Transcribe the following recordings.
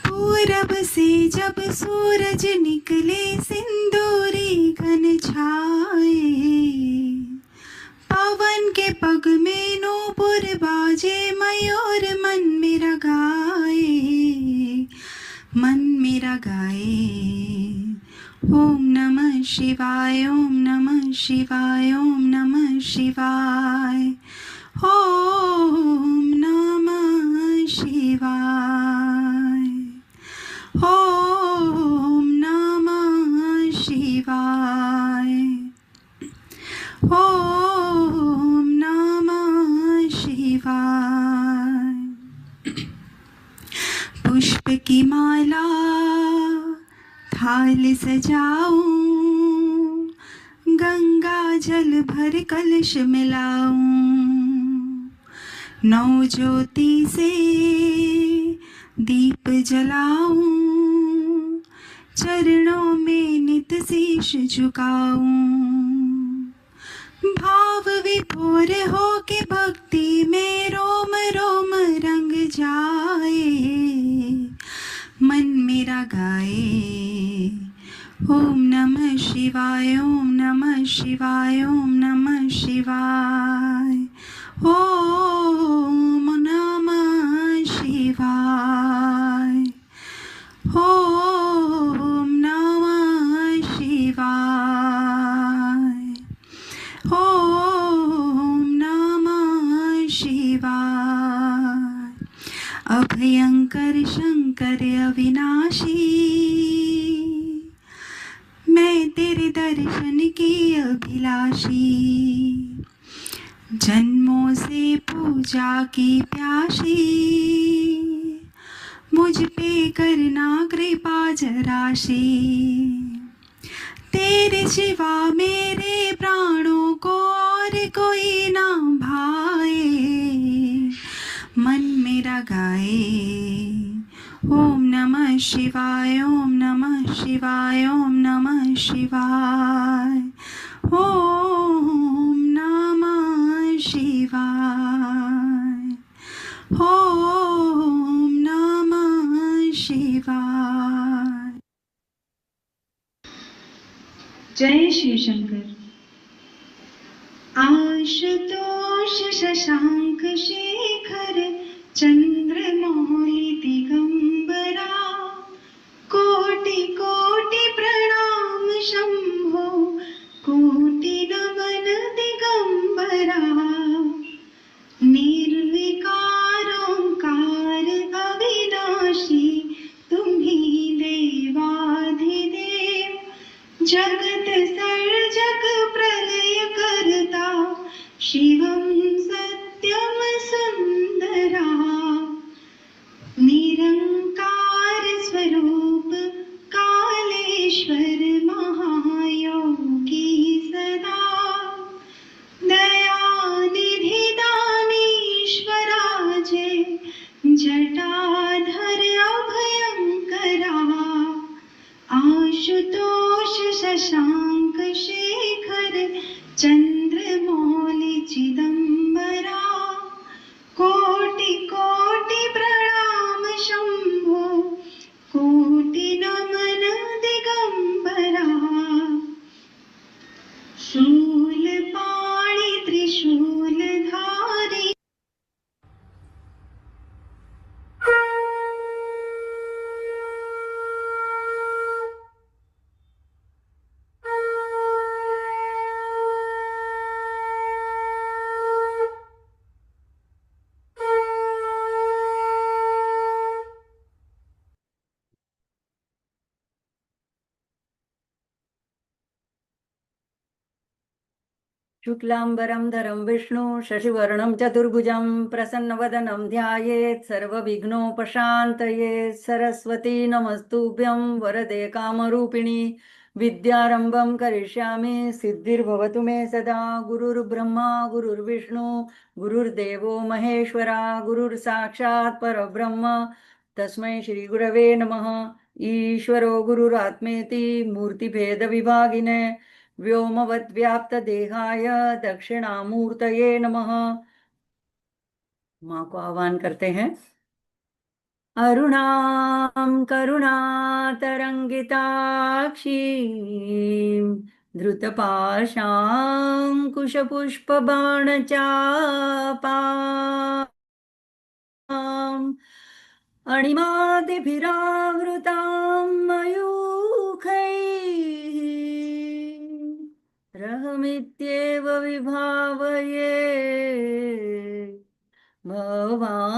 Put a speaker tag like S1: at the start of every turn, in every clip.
S1: पूरब से जब सूरज निकले सिंदूरी घन छाए, पवन के पग में नूपुर बाजे मयूर मन मेरा गाए, मन मेरा गाए। ओम नमः शिवाय, ओम नमः शिवाय, ओम नमः शिवाय, ओम नमः शिवाय, ओम नमः शिवाय, ओम नमः शिवाय। पुष्प की माला थाल सजाऊं, गंगा जल भर कलश मिलाऊं, नौ ज्योति से दीप जलाऊं, चरणों में नित शीश झुकाऊं, भाव विभोर हो के भक्ति में रोम रोम रंग जाए, मन मेरा गाए। ओम नमः शिवाय, ओम नमः शिवाय, ओम नमः शिवाय, ओम नमः शिवाय, ओम नमः शिवाय, ओम नमः शिवाय। अभयंकर शंकर अविनाशी, मैं तेरे दर्शन की अभिलाषी, जन्मों से पूजा की प्यासी, मुझ पे करना कृपा जराशी, तेरे सिवा मेरे प्राणों को और कोई ना भाए, मन मेरा गाए। ओम नमः शिवाय, ओम नमः शिवाय, ओम नमः शिवाय, ओम नमः शिवाय, ओम नमः शिवाय। जय शिव शंकर। आशुतोष शशांक शेखर चंद्रमौलि दिगंबरा, कोटि कोटि प्रणाम शंभो, कोटि नमन दिगंबरा, निर्विकार ओंकार अविनाशी, तुम्ही देवाधिदेव, जगत सर्जक प्रलय करता, शिवं सत्यम सुंदरा, निरंकार स्वरूप कालेश्वर महायोगी सदा, दयानिधि दानीश्वराजे, जटाधर अभयंकरा, आशुतोष शशांक शेखर चंद्रमौलि चिदंबरा, कोटि कोटि प्रणाम शंभो, कोटि नमन दिगंबरा, शूलपाणि त्रिशूलधारी,
S2: शुक्लांबरं धरं विष्णु शशिवर्णं चतुर्भुजं प्रसन्नवदनं ध्यायेत् सर्वविघ्नोपशान्तयेत्। सरस्वती नमस्तुभ्यं वरदे कामरूपिणी, विद्यारंभं करिष्यामि सिद्धिर्भवतु मे सदा। गुरुर्ब्रह्मा गुरुर्विष्णु गुरुर्देवो महेश्वरा, गुरुर्साक्षात् परब्रह्म तस्मै श्रीगुरवे नमः। ईश्वरो गुरुरात्मेति मूर्तिभेदविभागिने, व्योमवद्व्याप्तदेहाय दक्षिणामूर्तये नमः। माँ को आह्वान करते हैं। अरुणां करुणातरङ्गिताक्षीं धृतपाशां कुशपुष्पबाणचापाम् अणिमादिभिरावृतां मयूखैः रहमित्येव विभावये भवानी।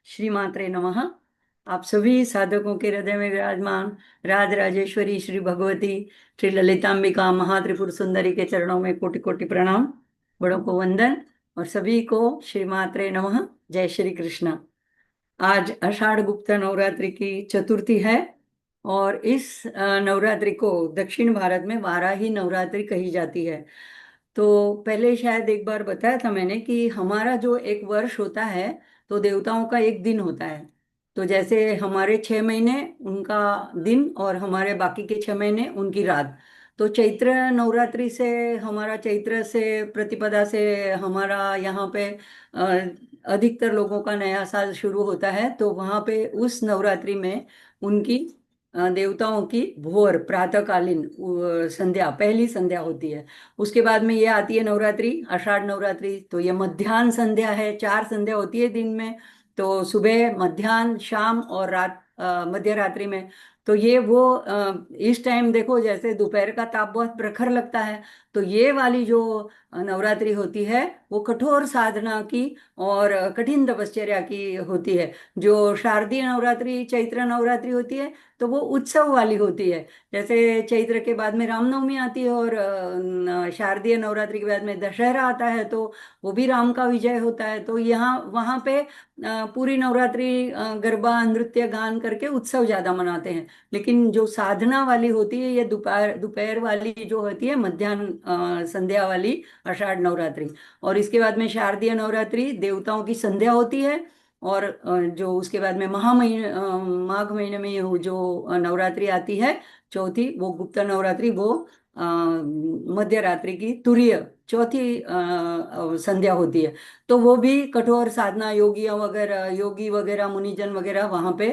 S2: श्री मात्रे नमः। आप सभी साधकों के हृदय में विराजमान राज राजेश्वरी श्री भगवती श्री ललितांबिका महात्रिपुर सुंदरी के चरणों में कोटि कोटि प्रणाम, बड़ों को वंदन और सभी को श्री मात्रे नमः। जय श्री कृष्ण। आज आषाढ़ गुप्त नवरात्रि की चतुर्थी है और इस नवरात्रि को दक्षिण भारत में वाराही नवरात्रि कही जाती है। तो पहले शायद एक बार बताया था मैंने कि हमारा जो एक वर्ष होता है तो देवताओं का एक दिन होता है। तो जैसे हमारे 6 महीने उनका दिन और हमारे बाकी के 6 महीने उनकी रात। तो चैत्र नवरात्रि से हमारा चैत्र से प्रतिपदा से हमारा यहाँ पे अधिकतर लोगों का नया साल शुरू होता है। तो वहाँ पे उस नवरात्रि में उनकी देवताओं की भोर प्रातःकालीन संध्या पहली संध्या होती है। उसके बाद में ये आती है नवरात्रि आषाढ़ नवरात्रि। तो ये मध्याह्न संध्या है, 4 संध्या होती है दिन में। तो सुबह मध्याह्न शाम और रात मध्य रात्रि में। तो ये वो इस टाइम देखो जैसे दोपहर का ताप बहुत प्रखर लगता है। तो ये वाली जो नवरात्रि होती है वो कठोर साधना की और कठिन तपश्चर्या की होती है। जो शारदीय नवरात्रि चैत्र नवरात्रि होती है तो वो उत्सव वाली होती है। जैसे चैत्र के बाद में रामनवमी आती है और शारदीय नवरात्रि के बाद में दशहरा आता है तो वो भी राम का विजय होता है। तो यहाँ वहाँ पे पूरी नवरात्रि गरबा नृत्य गान करके उत्सव ज्यादा मनाते हैं। लेकिन जो साधना वाली होती है ये दोपहर दोपहर वाली जो होती है मध्याह्न संध्या वाली आषाढ़ नवरात्रि। और इसके बाद में शारदीय नवरात्रि देवताओं की संध्या होती है। और जो उसके बाद में माघ महीने में ये जो नवरात्रि आती है चौथी वो गुप्त नवरात्रि वो मध्य रात्रि की तुरीय चौथी संध्या होती है। तो वो भी कठोर साधना योगी वगैरह मुनिजन वगैरह वहां पे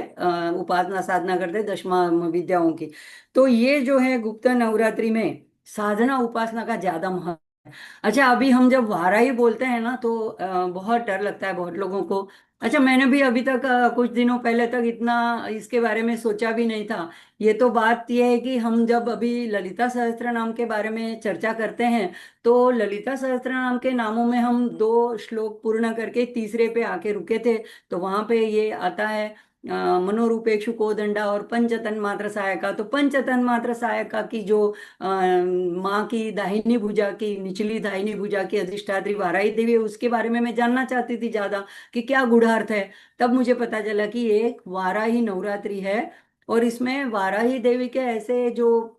S2: उपासना साधना करते हैं दशमा विद्याओं की। तो ये जो है गुप्त नवरात्रि में साधना उपासना का ज्यादा महत्व। अच्छा, अभी हम जब वाराही बोलते हैं ना तो बहुत डर लगता है बहुत लोगों को। अच्छा, मैंने भी अभी तक कुछ दिनों पहले तक इतना इसके बारे में सोचा भी नहीं था। ये तो बात यह है कि हम जब अभी ललिता सहस्त्र नाम के बारे में चर्चा करते हैं तो ललिता सहस्त्र नाम के नामों में हम 2 श्लोक पूर्ण करके तीसरे पे आके रुके थे। तो वहां पे ये आता है मनोरूपेक्षु कोदंडा और पंचतन मात्र सहायका। तो पंचतन मात्र सहायका की जो माँ की दाहिनी भुजा की निचली दाहिनी भुजा की अधिष्ठात्री वाराही देवी है उसके बारे में मैं जानना चाहती थी ज्यादा कि क्या गूढ़ार्थ है। तब मुझे पता चला कि ये एक वाराही नवरात्रि है। और इसमें वाराही देवी के ऐसे जो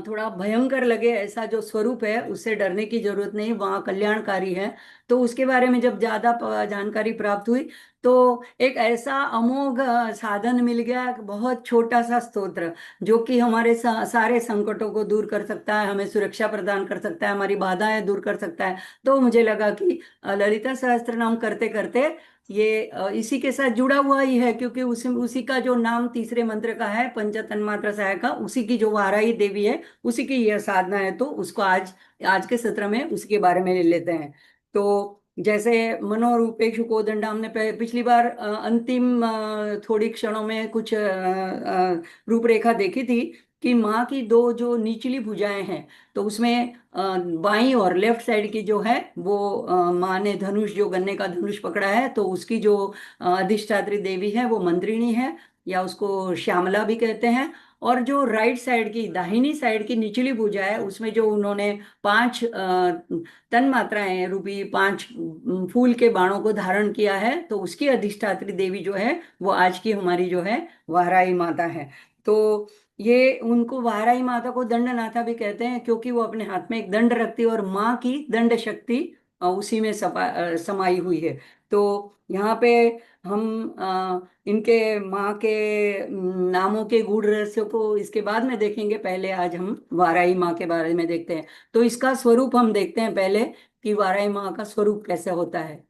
S2: थोड़ा भयंकर लगे ऐसा जो स्वरूप है उससे डरने की जरूरत नहीं, वहाँ कल्याणकारी है। तो उसके बारे में जब ज्यादा जानकारी प्राप्त हुई तो एक ऐसा अमोघ साधन मिल गया, बहुत छोटा सा स्तोत्र जो कि हमारे सारे संकटों को दूर कर सकता है, हमें सुरक्षा प्रदान कर सकता है, हमारी बाधाएं दूर कर सकता है। तो मुझे लगा कि ललिता सहस्त्र नाम करते करते ये इसी के साथ जुड़ा हुआ ही है क्योंकि उसी का जो नाम तीसरे मंत्र का है पंचतन्मात्र सहायका, उसी की जो वाराही देवी है उसी की यह साधना है। तो उसको आज आज के सत्र में उसके बारे में ले लेते हैं। तो जैसे मनोरूपेक्षु कोदंडा हमने पिछली बार अंतिम थोड़ी क्षणों में कुछ रूपरेखा देखी थी कि माँ की 2 जो निचली भुजाएं हैं तो उसमें बाईं और लेफ्ट साइड की जो है वो माँ ने धनुष जो गन्ने का धनुष पकड़ा है तो उसकी जो अधिष्ठात्री देवी है वो मंत्रिणी है या उसको श्यामला भी कहते हैं। और जो राइट साइड की दाहिनी साइड की निचली भुजा है उसमें जो उन्होंने 5 तन मात्राएं रूपी 5 फूल के बाणों को धारण किया है तो उसकी अधिष्ठात्री देवी जो है वो आज की हमारी जो है वाराही माता है। तो ये उनको वाराही माता को दंडनाथा भी कहते हैं क्योंकि वो अपने हाथ में एक दंड रखती है और माँ की दंड शक्ति उसी में समाई हुई है। तो यहाँ पे हम इनके माँ के नामों के गूढ़ रहस्यों को इसके बाद में देखेंगे। पहले आज हम वाराही माँ के बारे में देखते हैं। तो इसका स्वरूप हम देखते हैं पहले, कि वाराही माँ का स्वरूप कैसे होता है।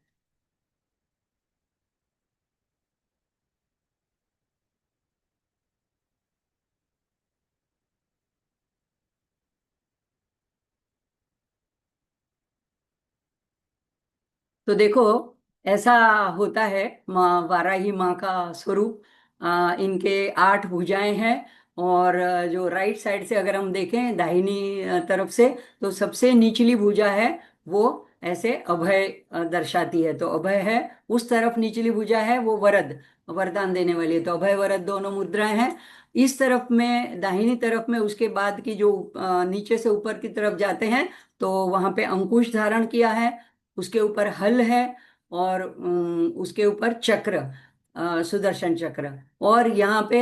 S2: तो देखो, ऐसा होता है माँ वाराही माँ का स्वरूप। इनके 8 भुजाएं हैं। और जो राइट साइड से अगर हम देखें, दाहिनी तरफ से, तो सबसे निचली भुजा है वो ऐसे अभय दर्शाती है। तो अभय है। उस तरफ निचली भुजा है वो वरद, वरदान देने वाली है। तो अभय वरद दोनों मुद्राएं हैं। इस तरफ में, दाहिनी तरफ में, उसके बाद की जो नीचे से ऊपर की तरफ जाते हैं, तो वहां पे अंकुश धारण किया है। उसके ऊपर हल है। और उसके ऊपर चक्र, सुदर्शन चक्र। और यहाँ पे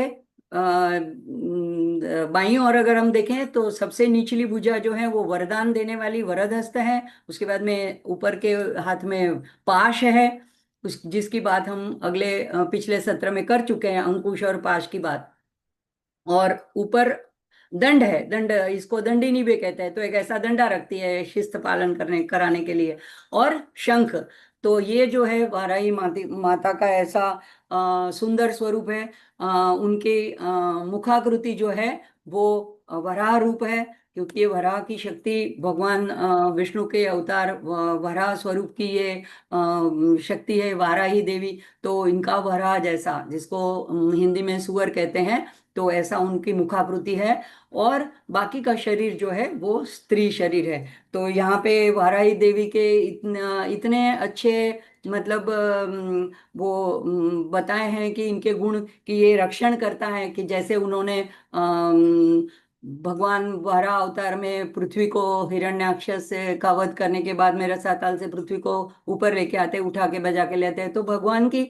S2: बाईं ओर अगर हम देखें, तो सबसे निचली भुजा जो है वो वरदान देने वाली वरद हस्त है। उसके बाद में ऊपर के हाथ में पाश है, उस जिसकी बात हम अगले पिछले सत्र में कर चुके हैं, अंकुश और पाश की बात। और ऊपर दंड है। दंड, इसको दंडिनी भी कहते हैं। तो एक ऐसा डंडा रखती है शिस्त पालन करने कराने के लिए। और शंख। तो ये जो है वाराही माता का ऐसा सुंदर स्वरूप है। उनकी मुखाकृति जो है वो वराह रूप है। क्योंकि ये वराह की शक्ति, भगवान विष्णु के अवतार वराह स्वरूप की ये शक्ति है, वाराही देवी। तो इनका वराह जैसा, जिसको हिंदी में सुअर कहते हैं, तो ऐसा उनकी मुखाकृति है। और बाकी का शरीर जो है वो स्त्री शरीर है। तो यहाँ पे वाराही देवी के इतने अच्छे, मतलब बताए हैं कि इनके गुण, कि ये रक्षण करता है। कि जैसे उन्होंने भगवान वाराह अवतार में पृथ्वी को हिरण्याक्ष से का वध करने के बाद में रसातल से पृथ्वी को ऊपर लेके आते, उठा के बजा के लेते हैं। तो भगवान की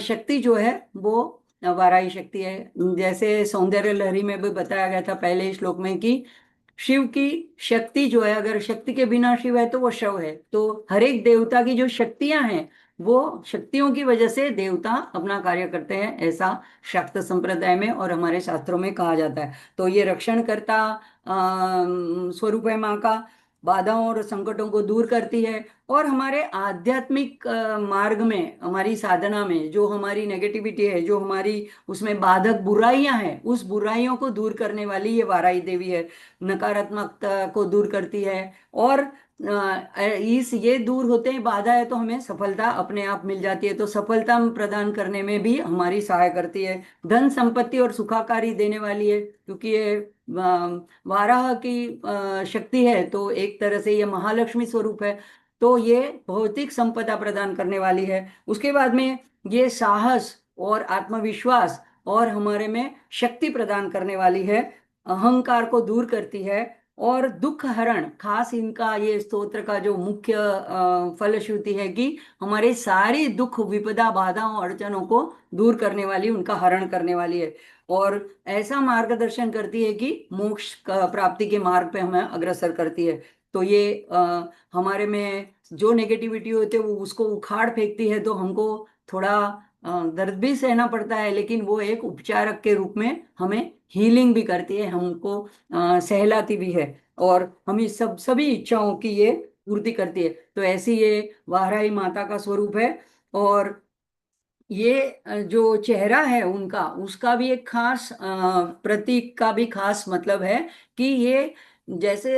S2: शक्ति जो है वो वाराही शक्ति है। जैसे सौंदर्य लहरी में भी बताया गया था पहले ही श्लोक में, कि शिव की शक्ति जो है, अगर शक्ति के बिना शिव है तो वो शव है। तो हर एक देवता की जो शक्तियां हैं, वो शक्तियों की वजह से देवता अपना कार्य करते हैं, ऐसा शाक्त संप्रदाय में और हमारे शास्त्रों में कहा जाता है। तो ये रक्षण करता स्वरूप है माँ का। बाधाओं और संकटों को दूर करती है। और हमारे आध्यात्मिक मार्ग में, हमारी साधना में जो हमारी नेगेटिविटी है, जो हमारी उसमें बाधक बुराइयां हैं, उस बुराइयों को दूर करने वाली ये वाराही देवी है। नकारात्मकता को दूर करती है। और इस ये दूर होते हैं बाधा है, तो हमें सफलता अपने आप मिल जाती है। तो सफलता प्रदान करने में भी हमारी सहाय करती है। धन संपत्ति और सुखाकारी देने वाली है। क्योंकि ये वाराह की शक्ति है, तो एक तरह से ये महालक्ष्मी स्वरूप है। तो ये भौतिक संपदा प्रदान करने वाली है। उसके बाद में ये साहस और आत्मविश्वास और हमारे में शक्ति प्रदान करने वाली है। अहंकार को दूर करती है। और दुख हरण, खास इनका ये स्तोत्र का जो मुख्य फलश्रुति है, कि हमारे सारी दुख विपदा बाधाओं अड़चनों को दूर करने वाली, उनका हरण करने वाली है। और ऐसा मार्गदर्शन करती है कि मोक्ष प्राप्ति के मार्ग पे हमें अग्रसर करती है। तो ये हमारे में जो नेगेटिविटी होती है वो उसको उखाड़ फेंकती है। तो हमको थोड़ा दर्द भी सहना पड़ता है, लेकिन वो एक उपचारक के रूप में हमें हीलिंग भी करती है, हमको सहलाती भी है। और हमें सभी इच्छाओं की ये पूर्ति करती है। तो ऐसी ये वाराही माता का स्वरूप है। और ये जो चेहरा है उनका, उसका भी एक खास प्रतीक का भी खास मतलब है। कि ये जैसे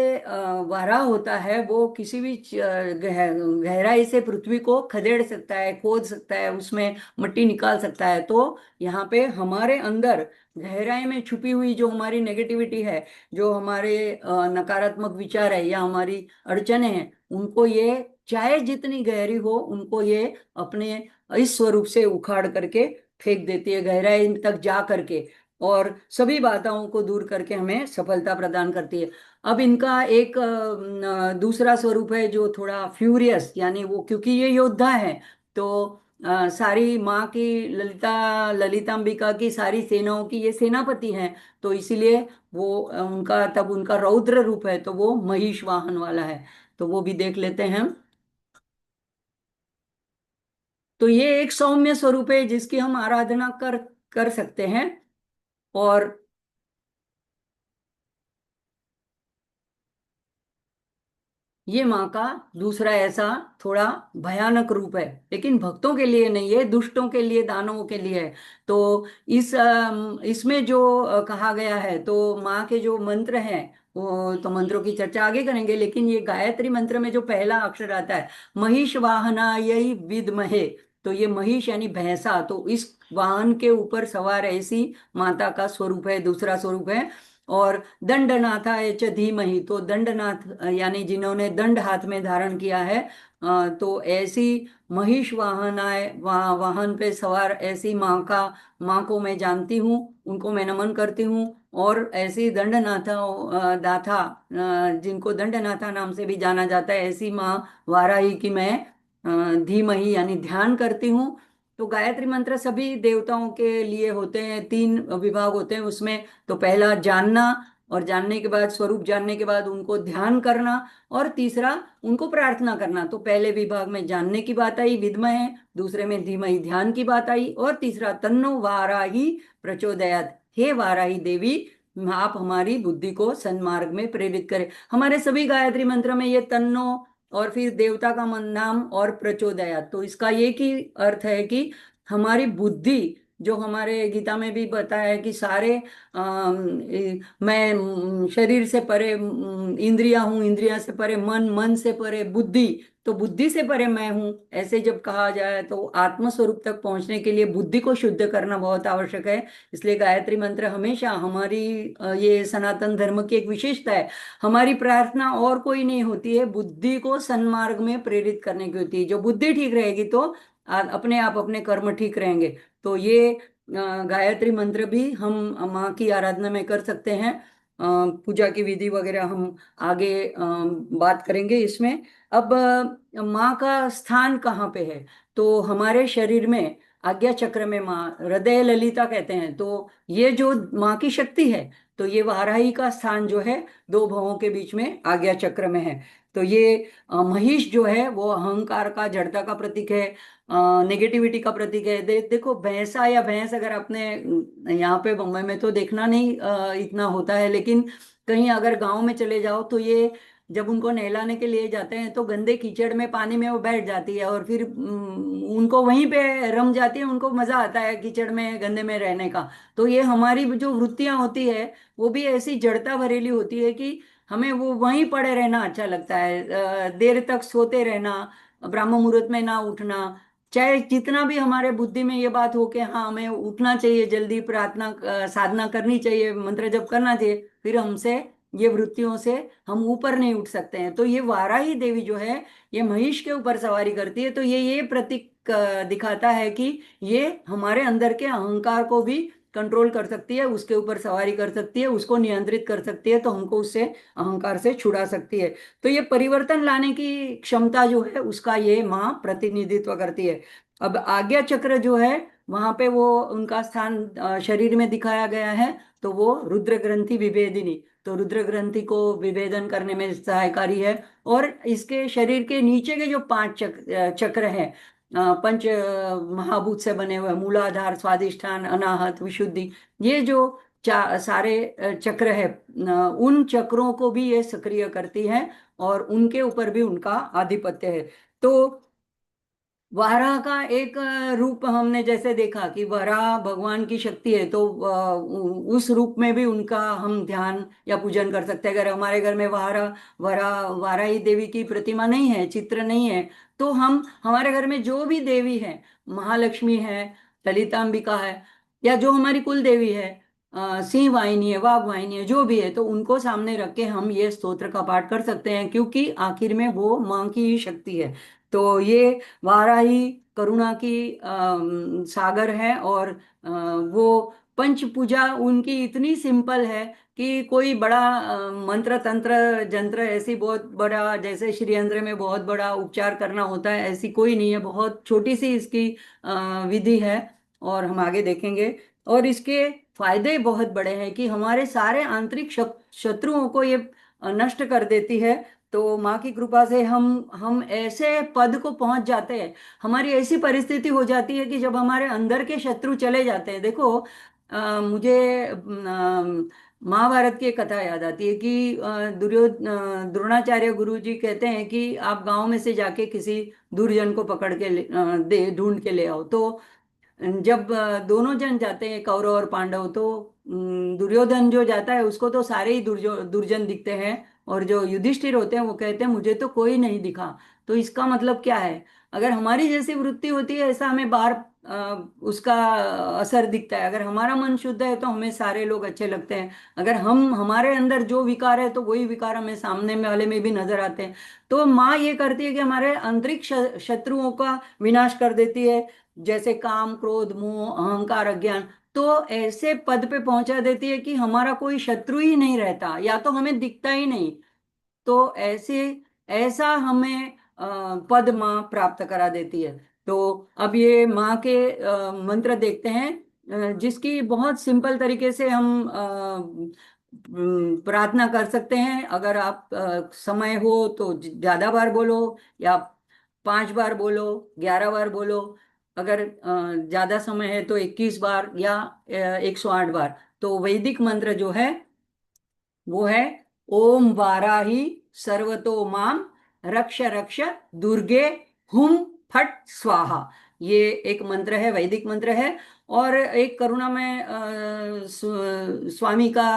S2: वाराह होता है, वो किसी भी गहराई से पृथ्वी को खदेड़ सकता है, खोद सकता है, उसमें मिट्टी निकाल सकता है। तो यहाँ पे हमारे अंदर गहराई में छुपी हुई जो हमारी नेगेटिविटी है, जो हमारे नकारात्मक विचार है या हमारी अड़चने हैं, उनको ये चाहे जितनी गहरी हो, उनको ये अपने इस स्वरूप से उखाड़ करके फेंक देती है, गहराई तक जा करके। और सभी बाधाओं को दूर करके हमें सफलता प्रदान करती है। अब इनका एक दूसरा स्वरूप है जो थोड़ा फ्यूरियस, यानी वो क्योंकि ये योद्धा है, तो सारी माँ की, ललितांबिका की सारी सेनाओं की ये सेनापति हैं। तो इसीलिए वो उनका, तब उनका रौद्र रूप है, तो वो महिष वाहन वाला है। तो वो भी देख लेते हैं हम। तो ये एक सौम्य स्वरूप है जिसकी हम आराधना कर कर सकते हैं। और ये माँ का दूसरा ऐसा थोड़ा भयानक रूप है, लेकिन भक्तों के लिए नहीं है, दुष्टों के लिए, दानवों के लिए है। तो इसमें जो कहा गया है, तो माँ के जो मंत्र हैं, वो तो मंत्रों की चर्चा आगे करेंगे, लेकिन ये गायत्री मंत्र में जो पहला अक्षर आता है, महिष वाहना यही विद्महे, तो ये महिष यानी भैंसा, तो इस वाहन के ऊपर सवार ऐसी माता का स्वरूप है, दूसरा स्वरूप है। और दंडनाथाय च धीमहि, तो दंडनाथ यानी जिन्होंने दंड हाथ में धारण किया है, तो ऐसी महिष वाहनाय वाहन पे सवार ऐसी माँ को मैं जानती हूँ, उनको मैं नमन करती हूँ। और ऐसी दंडनाथा दाथा जिनको दंडनाथा नाम से भी जाना जाता है, ऐसी माँ वाराही की मैं धीमहि यानी ध्यान करती हूँ। तो गायत्री मंत्र सभी देवताओं के लिए होते हैं, तीन विभाग होते हैं उसमें। तो पहला जानना, और जानने के बाद, स्वरूप जानने के बाद उनको ध्यान करना, और तीसरा उनको प्रार्थना करना। तो पहले विभाग में जानने की बात आई, विद्महे, दूसरे में धीमहि ध्यान की बात आई, और तीसरा तन्नो वाराही प्रचोदयात, हे वाराही देवी, आप हमारी बुद्धि को सन्मार्ग में प्रेरित करें। हमारे सभी गायत्री मंत्र में ये तन्नो, और फिर देवता का नाम, और प्रचोदयात, तो इसका ये की अर्थ है कि हमारी बुद्धि, जो हमारे गीता में भी बताया है कि सारे मैं शरीर से परे इंद्रियां हूँ, इंद्रिया से परे मन, मन से परे बुद्धि, तो बुद्धि से परे मैं हूँ, ऐसे जब कहा जाए तो आत्म स्वरूप तक पहुंचने के लिए बुद्धि को शुद्ध करना बहुत आवश्यक है। इसलिए गायत्री मंत्र हमेशा हमारी ये सनातन धर्म की एक विशेषता है। हमारी प्रार्थना और कोई नहीं होती है, बुद्धि को सन्मार्ग में प्रेरित करने की होती है। जो बुद्धि ठीक रहेगी तो अपने आप अपने कर्म ठीक रहेंगे। तो ये गायत्री मंत्र भी हम माँ की आराधना में कर सकते हैं। पूजा की विधि वगैरह हम आगे बात करेंगे इसमें। अब माँ का स्थान कहाँ पे है? तो हमारे शरीर में आज्ञा चक्र में माँ, हृदय ललिता कहते हैं, तो ये जो माँ की शक्ति है, तो ये वाराही का स्थान जो है, दो भवों के बीच में आज्ञा चक्र में है। तो ये महिष जो है वो अहंकार का, जड़ता का प्रतीक है, नेगेटिविटी का प्रतीक है। देखो भैंसा या भैंस, अगर आपने यहाँ पे बम्बई में तो देखना नहीं इतना होता है, लेकिन कहीं अगर गांव में चले जाओ तो ये जब उनको नहलाने के लिए जाते हैं तो गंदे कीचड़ में, पानी में वो बैठ जाती है, और फिर उनको वहीं पे रम जाती है, उनको मजा आता है कीचड़ में, गंदे में रहने का। तो ये हमारी जो वृत्तियां होती है, वो भी ऐसी जड़ता भरेली होती है कि हमें वो वहीं पड़े रहना अच्छा लगता है, देर तक सोते रहना, ब्रह्म मुहूर्त में ना उठना, चाहे जितना भी हमारे बुद्धि में ये बात हो कि हाँ हमें उठना चाहिए, जल्दी प्रार्थना साधना करनी चाहिए, मंत्र जप करना चाहिए, फिर हमसे ये वृत्तियों से हम ऊपर नहीं उठ सकते हैं। तो ये वाराही देवी जो है, ये महिष के ऊपर सवारी करती है, तो ये प्रतीक दिखाता है कि ये हमारे अंदर के अहंकार को भी कंट्रोल कर सकती है, उसके ऊपर सवारी कर सकती है, उसको नियंत्रित कर सकती है, तो हमको उससे, अहंकार से छुड़ा सकती है। तो ये परिवर्तन लाने की क्षमता जो है, उसका ये माँ प्रतिनिधित्व करती है। अब आज्ञा चक्र जो है, वहां पे वो उनका स्थान शरीर में दिखाया गया है, तो वो रुद्र ग्रंथि विभेदिनी, तो रुद्र ग्रंथि को विभेदन करने में सहायकारी है। और इसके शरीर के नीचे के जो पांच चक्र हैं, पंच महाभूत से बने हुए, मूलाधार, स्वादिष्ठान, अनाहत, विशुद्धि, ये जो सारे चक्र है, उन चक्रों को भी ये सक्रिय करती है, और उनके ऊपर भी उनका आधिपत्य है। तो वाराह का एक रूप हमने जैसे देखा कि वाराह भगवान की शक्ति है, तो उस रूप में भी उनका हम ध्यान या पूजन कर सकते हैं। अगर हमारे घर में वाराही देवी की प्रतिमा नहीं है, चित्र नहीं है, तो हम हमारे घर में जो भी देवी है, महालक्ष्मी है, ललितांबिका है, या जो हमारी कुल देवी है, सिंह वाहिनी है, वाघ वाहिनी है, जो भी है, तो उनको सामने रख के हम ये स्तोत्र का पाठ कर सकते हैं, क्योंकि आखिर में वो माँ की ही शक्ति है। तो ये वाराही करुणा की सागर है, और वो पंच पूजा उनकी इतनी सिंपल है कि कोई बड़ा मंत्र तंत्र जंत्र, ऐसी बहुत बड़ा, जैसे श्री यंत्र में बहुत बड़ा उपचार करना होता है, ऐसी कोई नहीं है, बहुत छोटी सी इसकी विधि है, और हम आगे देखेंगे। और इसके फायदे बहुत बड़े हैं कि हमारे सारे आंतरिक शत्रुओं को ये नष्ट कर देती है। तो माँ की कृपा से हम ऐसे पद को पहुंच जाते हैं। हमारी ऐसी परिस्थिति हो जाती है कि जब हमारे अंदर के शत्रु चले जाते हैं। देखो, मुझे महाभारत की एक कथा याद आती है कि द्रोणाचार्य गुरु जी कहते हैं कि आप गांव में से जाके किसी दुर्जन को पकड़ के दे ढूंढ के ले आओ। तो जब दोनों जन जाते हैं, कौरव और पांडव, तो दुर्योधन जो जाता है उसको तो सारे ही दुर्जन दिखते हैं, और जो युधिष्ठिर होते हैं वो कहते हैं मुझे तो कोई नहीं दिखा। तो इसका मतलब क्या है? अगर हमारी जैसी वृत्ति होती है, ऐसा हमें बाहर उसका असर दिखता है। अगर हमारा मन शुद्ध है तो हमें सारे लोग अच्छे लगते हैं। अगर हम हमारे अंदर जो विकार है तो वही विकार हमें सामने में वाले में भी नजर आते हैं। तो माँ ये करती है कि हमारे आंतरिक शत्रुओं का विनाश कर देती है, जैसे काम, क्रोध, मोह, अहंकार, अज्ञान। तो ऐसे पद पे पहुंचा देती है कि हमारा कोई शत्रु ही नहीं रहता, या तो हमें दिखता ही नहीं। तो ऐसे ऐसा हमें पद माँ प्राप्त करा देती है। तो अब ये माँ के मंत्र देखते हैं, जिसकी बहुत सिंपल तरीके से हम प्रार्थना कर सकते हैं। अगर आप समय हो तो ज्यादा बार बोलो, या 5 बार बोलो, 11 बार बोलो। अगर ज्यादा समय है तो 21 बार, या 108 बार। तो वैदिक मंत्र जो है वो है ओम वाराही सर्वतो माम रक्ष रक्ष दुर्गे हुम फट स्वाहा। ये एक मंत्र है, वैदिक मंत्र है। और एक करुणा में स्वामी का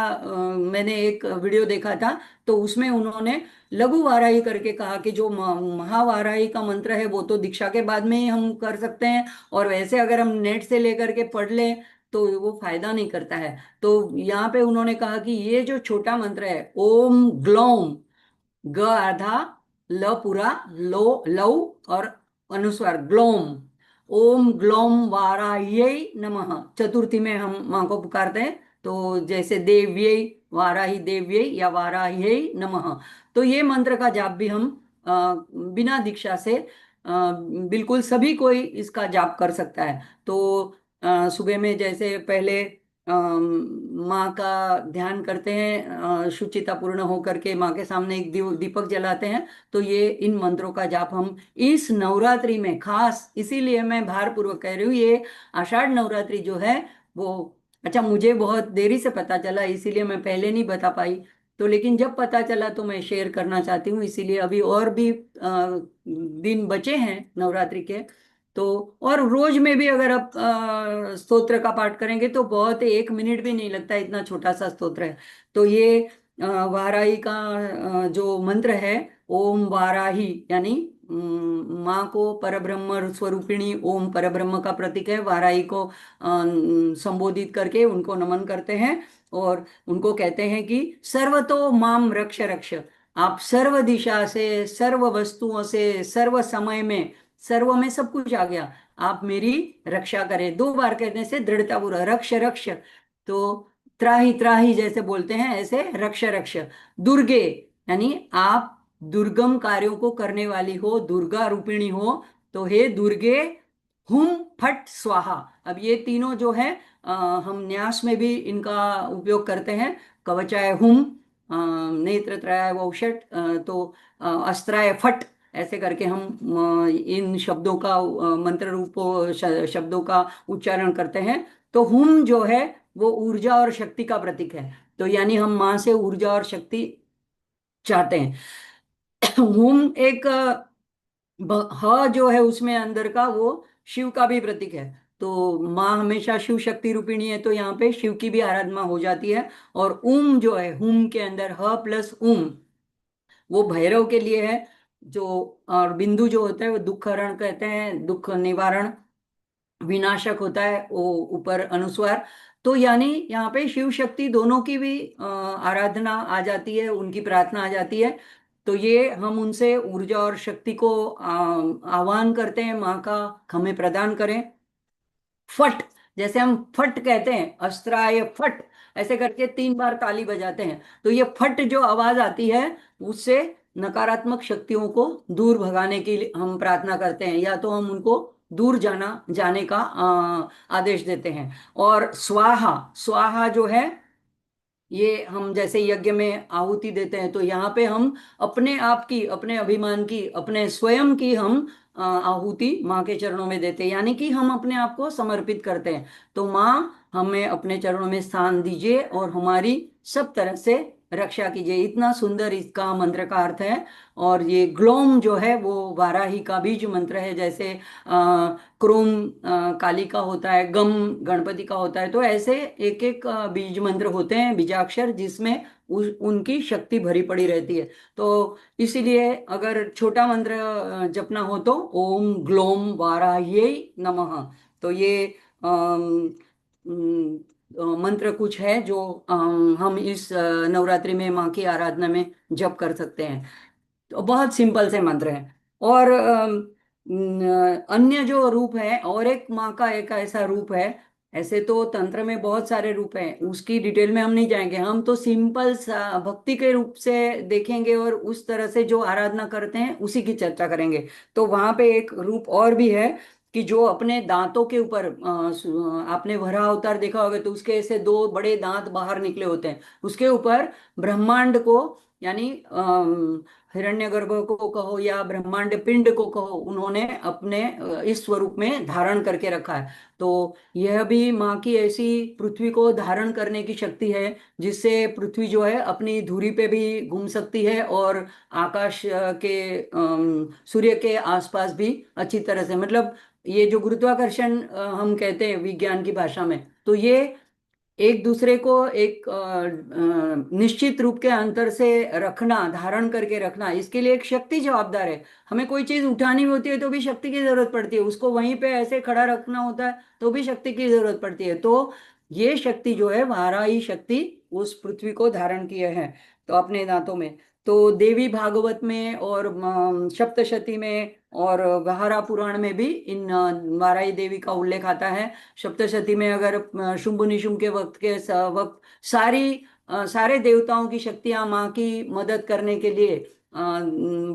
S2: मैंने एक वीडियो देखा था। तो उसमें उन्होंने लघु वाराही करके कहा कि जो महावाराही का मंत्र है वो तो दीक्षा के बाद में ही हम कर सकते हैं, और वैसे अगर हम नेट से लेकर के पढ़ लें तो वो फायदा नहीं करता है। तो यहाँ पे उन्होंने कहा कि ये जो छोटा मंत्र है, ओम ग्लोम, ग आधा, ल पूरा, लो लव और अनुस्वार, ग्लोम, ओम ग्लोम वाराह्यै नमः। चतुर्थी में हम माँ को पुकारते हैं, तो जैसे देव्यै, वाराही देव्यै या वाराह्यै नमः। तो ये मंत्र का जाप भी हम बिना दीक्षा से बिल्कुल सभी कोई इसका जाप कर सकता है। तो सुबह में जैसे पहले माँ का ध्यान करते हैं, शुचिता पूर्ण होकर के माँ के सामने एक दीपक जलाते हैं। तो ये इन मंत्रों का जाप हम इस नवरात्रि में खास, इसीलिए मैं भारपूर्वक कह रही हूँ, ये आषाढ़ नवरात्रि जो है वो, अच्छा मुझे बहुत देरी से पता चला इसीलिए मैं पहले नहीं बता पाई। तो लेकिन जब पता चला तो मैं शेयर करना चाहती हूँ, इसीलिए अभी और भी दिन बचे हैं नवरात्रि के। तो और रोज में भी अगर आप स्तोत्र का पाठ करेंगे तो बहुत 1 मिनट भी नहीं लगता, इतना छोटा सा स्तोत्र है। तो ये वाराही का जो मंत्र है, ओम वाराही, यानी माँ को परब्रह्म स्वरूपिणी ओम परब्रह्म का प्रतीक है, वाराही को संबोधित करके उनको नमन करते हैं। और उनको कहते हैं कि सर्वतो माम रक्ष रक्ष। आप सर्व दिशा से, सर्व वस्तुओं से, सर्व समय में, सर्व में सब कुछ आ गया, आप मेरी रक्षा करें। 2 बार कहने से दृढ़ता पूर्वक रक्ष रक्ष। तो त्राही त्राही जैसे बोलते हैं, ऐसे रक्ष रक्ष। दुर्गे, यानी आप दुर्गम कार्यों को करने वाली हो, दुर्गा रूपिणी हो। तो हे दुर्गे हुम फट स्वाहा। अब ये तीनों जो है हम न्यास में भी इनका उपयोग करते हैं। कवचाय हुम, नेत्रत्राय वौषट, तो अस्त्राय फट, ऐसे करके हम इन शब्दों का मंत्र रूप शब्दों का उच्चारण करते हैं। तो हुम जो है वो ऊर्जा और शक्ति का प्रतीक है। तो यानी हम माँ से ऊर्जा और शक्ति चाहते हैं। हुम एक ह जो है उसमें अंदर का, वो शिव का भी प्रतीक है। तो माँ हमेशा शिव शक्ति रूपिणी है, तो यहाँ पे शिव की भी आराधना हो जाती है। और उम जो है, हुम के अंदर ह प्लस उम, वो भैरव के लिए है। जो और बिंदु जो होता है वो दुख हरण कहते हैं, दुख निवारण, विनाशक होता है वो ऊपर अनुस्वार। तो यानी यहाँ पे शिव शक्ति दोनों की भी आराधना आ जाती है, उनकी प्रार्थना आ जाती है। तो ये हम उनसे ऊर्जा और शक्ति को आह्वान करते हैं, माँ का हमें प्रदान करें। फट, जैसे हम फट कहते हैं, अस्त्राय फट, ऐसे करके 3 बार ताली बजाते हैं। तो ये फट जो आवाज आती है, उससे नकारात्मक शक्तियों को दूर भगाने के लिए हम प्रार्थना करते हैं, या तो हम उनको दूर जाने का आदेश देते हैं। और स्वाहा, स्वाहा जो है ये हम जैसे यज्ञ में आहुति देते हैं, तो यहाँ पे हम अपने आप की, अपने अभिमान की, अपने स्वयं की हम आहुति माँ के चरणों में देते हैं, यानी कि हम अपने आप को समर्पित करते हैं। तो माँ, हमें अपने चरणों में स्थान दीजिए और हमारी सब तरह से रक्षा कीजिए। इतना सुंदर इसका मंत्र का अर्थ है। और ये ग्लोम जो है वो वाराही का बीज मंत्र है। जैसे क्रोम काली का होता है, गम गणपति का होता है, तो ऐसे एक एक बीज मंत्र होते हैं, बीजाक्षर, जिसमें उनकी शक्ति भरी पड़ी रहती है। तो इसीलिए अगर छोटा मंत्र जपना हो तो ओम ग्लोम वाराह्यै नमः। तो ये अम, अम, मंत्र कुछ है जो हम इस नवरात्रि में माँ की आराधना में जप कर सकते हैं। तो बहुत सिंपल से मंत्र हैं। और अन्य जो रूप है, और एक माँ का एक ऐसा रूप है। ऐसे तो तंत्र में बहुत सारे रूप हैं, उसकी डिटेल में हम नहीं जाएंगे। हम तो सिंपल सा भक्ति के रूप से देखेंगे और उस तरह से जो आराधना करते हैं उसी की चर्चा करेंगे। तो वहां पे एक रूप और भी है कि जो अपने दांतों के ऊपर आपने वराह अवतार देखा होगा, तो उसके ऐसे दो बड़े दांत बाहर निकले होते हैं। उसके ऊपर ब्रह्मांड को, यानी हिरण्यगर्भ को कहो या ब्रह्मांड पिंड को कहो, उन्होंने अपने इस स्वरूप में धारण करके रखा है। तो यह भी माँ की ऐसी पृथ्वी को धारण करने की शक्ति है, जिससे पृथ्वी जो है अपनी धुरी पे भी घूम सकती है और आकाश के सूर्य के आसपास भी अच्छी तरह से, मतलब ये जो गुरुत्वाकर्षण हम कहते हैं विज्ञान की भाषा में, तो ये एक दूसरे को एक निश्चित रूप के अंतर से रखना, धारण करके रखना, इसके लिए एक शक्ति जवाबदार है। हमें कोई चीज उठानी होती है तो भी शक्ति की जरूरत पड़ती है, उसको वहीं पे ऐसे खड़ा रखना होता है तो भी शक्ति की जरूरत पड़ती है। तो ये शक्ति जो है, वाराही शक्ति, उस पृथ्वी को धारण किए है तो अपने दांतों में। तो देवी भागवत में और सप्तशती में और गहरा पुराण में भी इन वाराही देवी का उल्लेख आता है। सप्तशती में अगर शुंभ निशुंभ के वक्त के वक्त सारे देवताओं की शक्तियां माँ की मदद करने के लिए,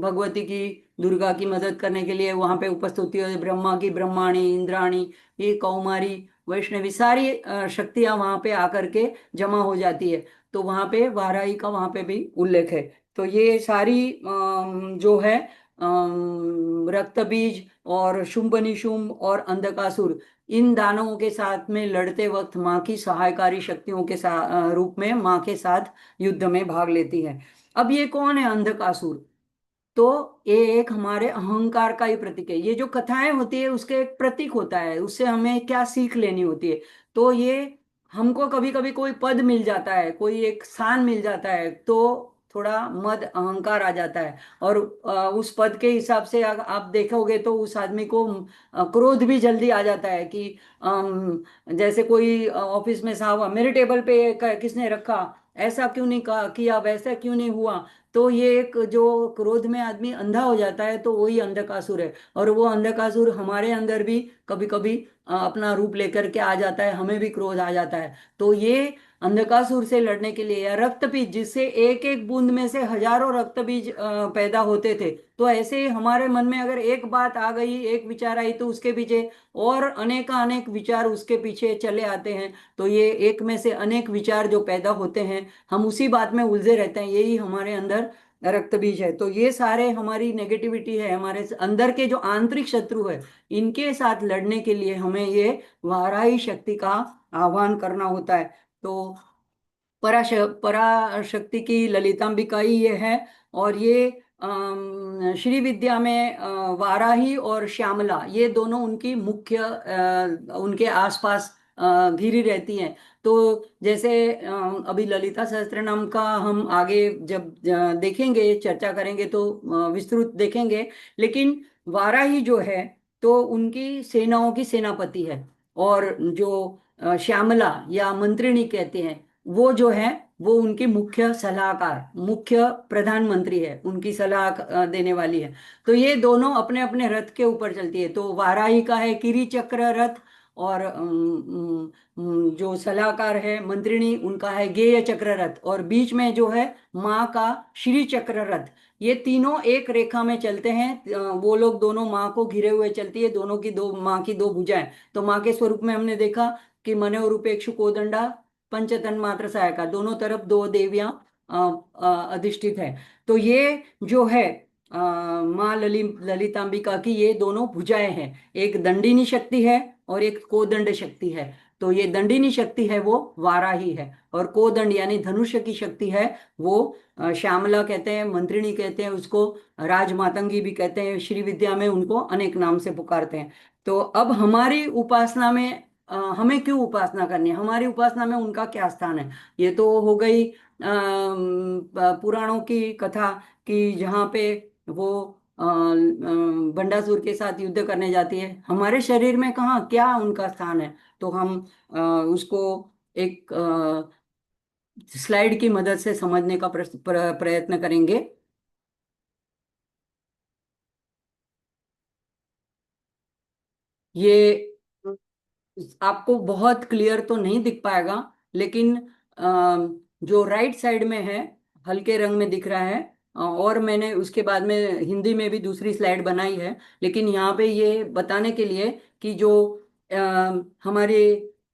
S2: भगवती की, दुर्गा की मदद करने के लिए वहां पे उपस्थित होती है। ब्रह्मा की ब्रह्माणी, इंद्राणी, ये कौमारी, वैष्णवी, सारी शक्तियां वहां पे आकर के जमा हो जाती है। तो वहां पे वाराही का वहां पे भी उल्लेख है। तो ये सारी जो है रक्त बीज और शुंभ निशुंभ और अंधकासुर, इन दानवों के साथ में लड़ते वक्त माँ की सहायकारी शक्तियों के साथ रूप में माँ के साथ युद्ध में भाग लेती है। अब ये कौन है अंधकासुर? तो ये एक हमारे अहंकार का ही प्रतीक है। ये जो कथाएं होती है उसके एक प्रतीक होता है, उससे हमें क्या सीख लेनी होती है। तो ये हमको कभी कभी कोई पद मिल जाता है, कोई एक स्थान मिल जाता है, तो थोड़ा मद अहंकार आ जाता है। और उस पद के हिसाब से आप देखोगे तो उस आदमी को क्रोध भी जल्दी आ जाता है कि जैसे कोई ऑफिस में साहब मेरे टेबल पे किसने रखा, ऐसा क्यों नहीं कहा किया, वैसा क्यों नहीं हुआ। तो ये एक जो क्रोध में आदमी अंधा हो जाता है, तो वही अंधकासुर है। और वो अंधकासुर हमारे अंदर भी कभी कभी अपना रूप लेकर के आ जाता है, हमें भी क्रोध आ जाता है। तो ये अंधकासुर से लड़ने के लिए, या रक्तबीज, जिससे एक एक बूंद में से हजारों रक्तबीज पैदा होते थे, तो ऐसे ही हमारे मन में अगर एक बात आ गई, एक विचार आई, तो उसके पीछे और अनेक विचार उसके पीछे चले आते हैं। तो ये एक में से अनेक विचार जो पैदा होते हैं, हम उसी बात में उलझे रहते हैं, यही हमारे अंदर रक्त बीज है। तो ये सारे हमारी नेगेटिविटी है, हमारे अंदर के जो आंतरिक शत्रु है, इनके साथ लड़ने के लिए हमें ये वाराही शक्ति का आह्वान करना होता है। तो पराशक्ति की ललितांबिका ही ये है। और ये श्री विद्या में वाराही और श्यामला, ये दोनों उनकी मुख्य उनके आसपास घिरी रहती हैं। तो जैसे अभी ललिता सहस्त्रनाम का हम आगे जब देखेंगे, चर्चा करेंगे तो विस्तृत देखेंगे। लेकिन वाराही जो है, तो उनकी सेनाओं की सेनापति है। और जो श्यामला या मंत्रिणी कहते हैं, वो जो है, वो उनकी मुख्य सलाहकार, मुख्य प्रधानमंत्री है, उनकी सलाह देने वाली है। तो ये दोनों अपने अपने रथ के ऊपर चलती है। तो वाराही का है किरी चक्र रथ, और जो सलाहकार है मंत्रिणी, उनका है गेय चक्र रथ, और बीच में जो है माँ का श्री चक्र रथ। ये तीनों एक रेखा में चलते हैं। वो लोग दोनों माँ को घिरे हुए चलती है, दोनों की दो, माँ की दो भुजाएं। तो माँ के स्वरूप में हमने देखा कि मनोरूपेक्षु कोदंडा, पंचतन मात्र सहायका, दोनों तरफ दो देवियां अधिष्ठित है। तो ये जो है माँ ललितांबिका की ये दोनों भुजाएं हैं, एक दंडिनी शक्ति है और एक कोदंड शक्ति है। तो ये दंडिनी शक्ति है वो वाराही है, और कोदंड यानी धनुष्य की शक्ति है वो श्यामला कहते हैं, मंत्रिणी कहते हैं उसको, राजमातंगी भी कहते हैं, श्री विद्या में उनको अनेक नाम से पुकारते हैं। तो अब हमारी उपासना में हमें क्यों उपासना करनी है, हमारी उपासना में उनका क्या स्थान है? ये तो हो गई पुराणों की कथा कि जहाँ पे वो बंडासुर के साथ युद्ध करने जाती है। हमारे शरीर में कहाँ क्या उनका स्थान है? तो हम उसको एक स्लाइड की मदद से समझने का प्रयत्न करेंगे। ये आपको बहुत क्लियर तो नहीं दिख पाएगा, लेकिन जो राइट साइड में है हल्के रंग में दिख रहा है। और मैंने उसके बाद में हिंदी में भी दूसरी स्लाइड बनाई है, लेकिन यहाँ पे ये बताने के लिए कि जो हमारे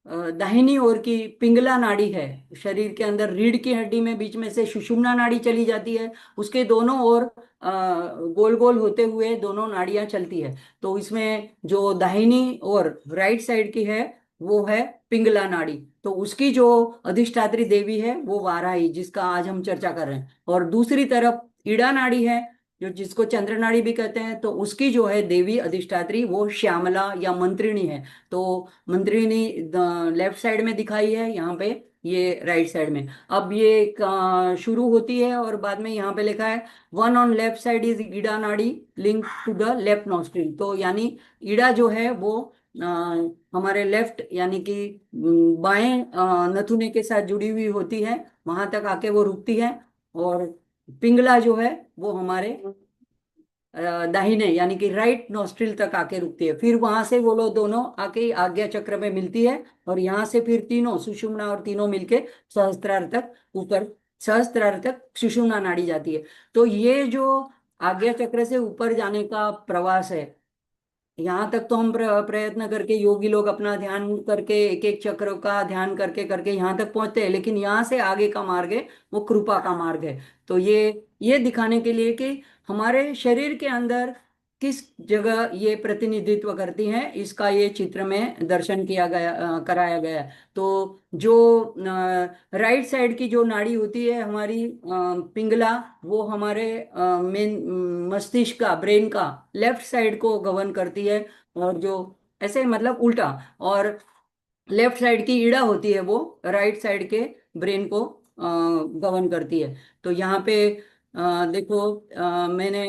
S2: दाहिनी ओर की पिंगला नाड़ी है, शरीर के अंदर रीढ़ की हड्डी में बीच में से सुषुम्ना नाड़ी चली जाती है, उसके दोनों ओर गोल गोल होते हुए दोनों नाड़ियां चलती है। तो इसमें जो दाहिनी और राइट साइड की है वो है पिंगला नाड़ी। तो उसकी जो अधिष्ठात्री देवी है वो वाराही, जिसका आज हम चर्चा कर रहे हैं। और दूसरी तरफ ईड़ा नाड़ी है, जो जिसको चंद्र नाड़ी भी कहते हैं, तो उसकी जो है देवी अधिष्ठात्री वो श्यामला या मंत्रिणी है। तो मंत्रिणी लेफ्ट साइड में दिखाई है यहाँ पे, ये राइट साइड में। अब ये शुरू होती है और बाद में यहाँ पे लिखा है one on left side is Ida nadi link to the left nostril. तो यानी ईड़ा जो है वो अ, हमारे लेफ्ट यानी कि बाएं नथुने के साथ जुड़ी हुई होती है, वहां तक आके वो रुकती है। और पिंगला जो है वो हमारे दाहिने यानी कि राइट नॉस्ट्रिल तक आके रुकती है। फिर वहां से वो लोग दोनों आके आज्ञा चक्र में मिलती है, और यहाँ से फिर तीनों सुषुम्ना और तीनों मिलके सहस्त्रार तक ऊपर, सहस्त्रार तक सुषुम्ना नाड़ी जाती है। तो ये जो आज्ञा चक्र से ऊपर जाने का प्रवास है, यहाँ तक तो हम प्रयत्न करके योगी लोग अपना ध्यान करके एक एक चक्र का ध्यान करके करके यहाँ तक पहुंचते हैं, लेकिन यहाँ से आगे का मार्ग है वो कृपा का मार्ग है। तो ये दिखाने के लिए कि हमारे शरीर के अंदर किस जगह ये प्रतिनिधित्व करती हैं, इसका ये चित्र में दर्शन किया गया, कराया गया है। तो जो राइट साइड की जो नाड़ी होती है हमारी पिंगला, वो हमारे मेन मस्तिष्क का, ब्रेन का लेफ्ट साइड को गवर्न करती है। और जो ऐसे मतलब उल्टा, और लेफ्ट साइड की ईड़ा होती है वो राइट साइड के ब्रेन को गवर्न करती है। तो यहाँ पे देखो, मैंने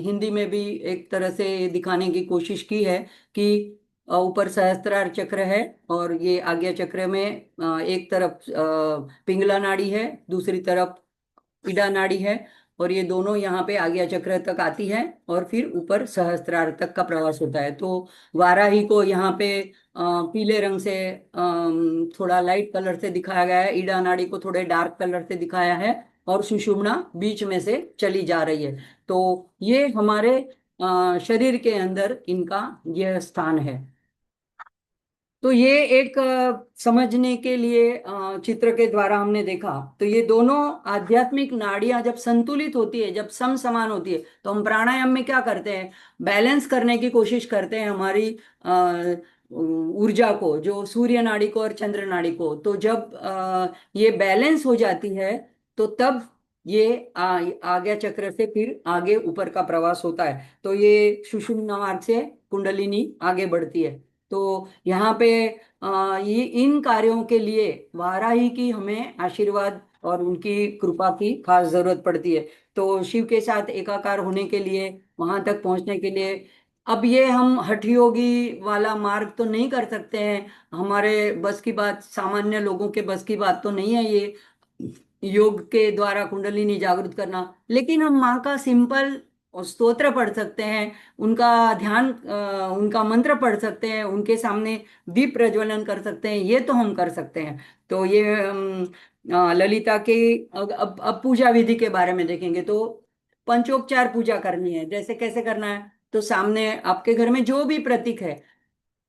S2: हिंदी में भी एक तरह से दिखाने की कोशिश की है कि ऊपर सहस्त्रार चक्र है, और ये आज्ञा चक्र में एक तरफ पिंगला नाड़ी है, दूसरी तरफ इडा नाड़ी है, और ये दोनों यहाँ पे आज्ञा चक्र तक आती है, और फिर ऊपर सहस्त्रार तक का प्रवास होता है। तो वाराही को यहाँ पे पीले रंग से थोड़ा लाइट कलर से दिखाया गया है, ईडा नाड़ी को थोड़े डार्क कलर से दिखाया है, और सुषुम्ना बीच में से चली जा रही है। तो ये हमारे शरीर के अंदर इनका यह स्थान है। तो ये एक समझने के लिए चित्र के द्वारा हमने देखा। तो ये दोनों आध्यात्मिक नाड़ियां जब संतुलित होती है, जब समसमान होती है, तो हम प्राणायाम में क्या करते हैं, बैलेंस करने की कोशिश करते हैं हमारी ऊर्जा को, जो सूर्य नाड़ी को और चंद्र नाड़ी को। तो जब ये बैलेंस हो जाती है, तो तब ये आज्ञा चक्र से फिर आगे ऊपर का प्रवास होता है। तो ये सुषुम्ना मार्ग से कुंडलिनी आगे बढ़ती है। तो यहाँ पे ये इन कार्यों के लिए वाराही की हमें आशीर्वाद और उनकी कृपा की खास जरूरत पड़ती है। तो शिव के साथ एकाकार होने के लिए, वहां तक पहुंचने के लिए, अब ये हम हठ योगी वाला मार्ग तो नहीं कर सकते हैं, हमारे बस की बात, सामान्य लोगों के बस की बात तो नहीं है ये योग के द्वारा कुंडलिनी जागृत करना। लेकिन हम माँ का सिंपल और स्तोत्र पढ़ सकते हैं, उनका ध्यान, उनका मंत्र पढ़ सकते हैं, उनके सामने दीप प्रज्वलन कर सकते हैं, ये तो हम कर सकते हैं। तो ये ललिता के अब पूजा विधि के बारे में देखेंगे। तो पंचोपचार पूजा करनी है, जैसे कैसे करना है, तो सामने आपके घर में जो भी प्रतीक है,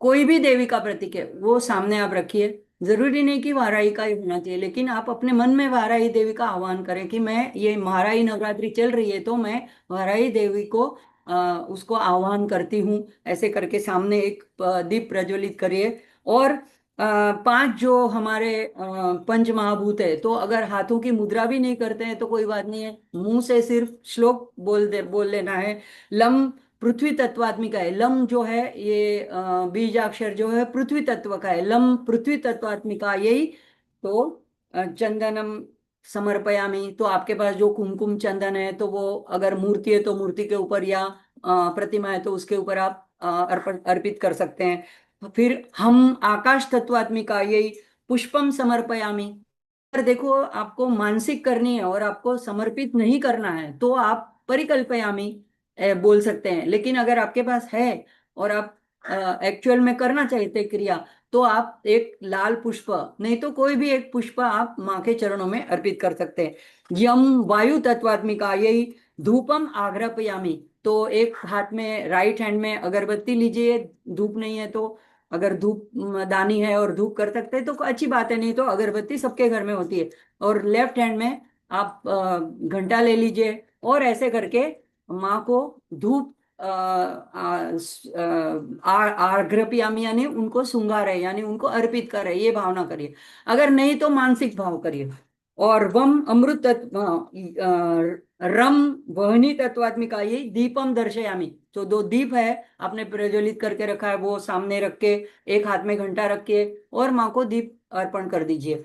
S2: कोई भी देवी का प्रतीक है वो सामने आप रखिए। जरूरी नहीं कि वाराही का ही होना चाहिए, लेकिन आप अपने मन में वाराही देवी का आह्वान करें कि मैं ये वाराही नवरात्रि चल रही है तो मैं वाराही देवी को उसको आह्वान करती हूँ, ऐसे करके सामने एक दीप प्रज्वलित करिए। और पांच जो हमारे पंच महाभूत है, तो अगर हाथों की मुद्रा भी नहीं करते हैं तो कोई बात नहीं है, मुंह से सिर्फ श्लोक बोल लेना है। लम पृथ्वी तत्वात्मिका है, लम जो है ये बीजाक्षर जो है पृथ्वी तत्व का है, लम पृथ्वी तत्वात्मिका यही। तो चंदनम समर्पयामी, तो आपके पास जो कुमकुम चंदन है तो वो अगर मूर्ति है तो मूर्ति के ऊपर, या प्रतिमा है तो उसके ऊपर आप अर्पित कर सकते हैं। फिर हम आकाश तत्वात्मिका यही पुष्पम समर्पयामी। पर देखो आपको मानसिक करनी है और आपको समर्पित नहीं करना है तो आप परिकल्पयामी बोल सकते हैं, लेकिन अगर आपके पास है और आप एक्चुअल में करना चाहते हैं क्रिया, तो आप एक लाल पुष्प, नहीं तो कोई भी एक पुष्प आप माँ के चरणों में अर्पित कर सकते हैं। यम वायु तत्वात्मिका यही धूपम आघ्रापयामी, तो एक हाथ में राइट हैंड में अगरबत्ती लीजिए, धूप नहीं है तो, अगर धूप दानी है और धूप कर सकते हैं तो अच्छी बात है, नहीं तो अगरबत्ती सबके घर में होती है। और लेफ्ट हैंड में आप घंटा ले लीजिए और ऐसे करके माँ को धूप आर्घ्यपयामी यानी उनको श्रृंगार है, यानी उनको अर्पित करे, ये भावना करिए। अगर नहीं तो मानसिक भाव करिए। और वम अमृत तत्व रम वहनी तत्वात्मिका ये दीपम दर्शयामी, तो दो दीप है आपने प्रज्वलित करके रखा है वो सामने रख के, एक हाथ में घंटा रख के और माँ को दीप अर्पण कर दीजिए।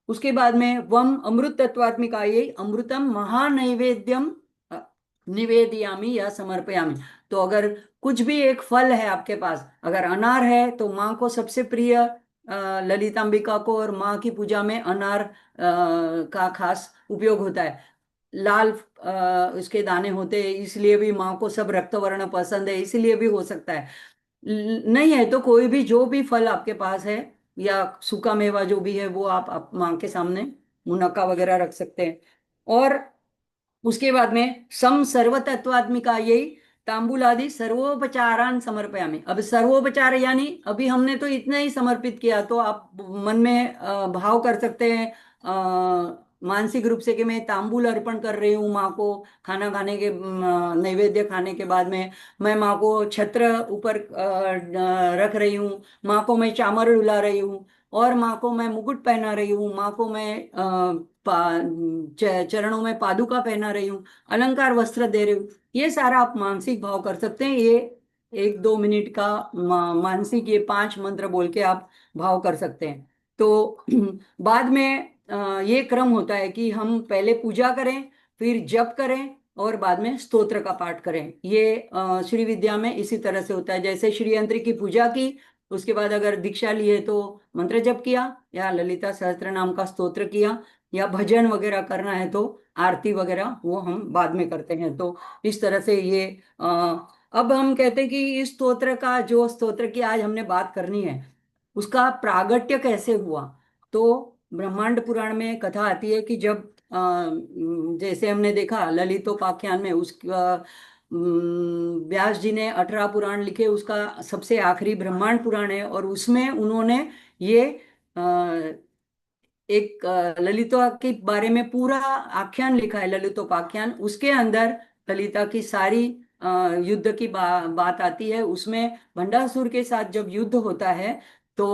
S2: उसके बाद में वम अमृत तत्वात्मिका ये अमृतम महानैवेद्यम निवेदयामी या समर्पयामी। तो अगर कुछ भी एक फल है आपके पास, अगर अनार है तो माँ को सबसे प्रिय ललितांबिका को, और माँ की पूजा में अनार का खास उपयोग होता है। लाल उसके दाने होते हैं इसलिए भी माँ को सब रक्त वर्ण पसंद है, इसलिए भी हो सकता है। नहीं है तो कोई भी जो भी फल आपके पास है या सूखा मेवा जो भी है वो आप माँ के सामने मुनक्का वगैरह रख सकते हैं। और उसके बाद में सम सर्वतत्वात्मिका यही तांबुलादि सर्वोपचारान समर्पयामि। अब सर्वोपचार यानी अभी हमने तो इतना ही समर्पित किया, तो आप मन में भाव कर सकते हैं मानसिक रूप से कि मैं तांबुल अर्पण कर रही हूँ माँ को, खाना खाने के नैवेद्य खाने के बाद में मैं माँ को छत्र ऊपर रख रही हूँ, माँ को मैं चामर डुला रही हूँ, और माँ को मैं मुकुट पहना रही हूँ, माँ को मैं चरणों में पादुका पहना रही हूँ, अलंकार वस्त्र दे रही हूँ। ये सारा आप मानसिक भाव कर सकते हैं। ये 1-2 मिनट का मानसिक ये 5 मंत्र बोल के आप भाव कर सकते हैं। तो बाद में ये क्रम होता है कि हम पहले पूजा करें, फिर जप करें और बाद में स्तोत्र का पाठ करें। ये श्री विद्या में इसी तरह से होता है, जैसे श्री यंत्र की पूजा की, उसके बाद अगर दीक्षा ली है तो मंत्र जप किया या ललिता सहस्त्र नाम का स्तोत्र किया, या भजन वगैरह करना है तो आरती वगैरह वो हम बाद में करते हैं। तो इस तरह से ये अब हम कहते हैं कि इस स्तोत्र का, जो स्तोत्र की आज हमने बात करनी है, उसका प्रागट्य कैसे हुआ। तो ब्रह्मांड पुराण में कथा आती है कि जब जैसे हमने देखा ललितोपाख्यान में उस व्यास जी ने 18 पुराण लिखे, उसका सबसे आखिरी ब्रह्मांड पुराण है, और उसमें उन्होंने ये एक ललिता के बारे में पूरा आख्यान लिखा है, ललितोपाख्यान। उसके अंदर ललिता की सारी युद्ध की बात आती है। उसमें भंडासुर के साथ जब युद्ध होता है तो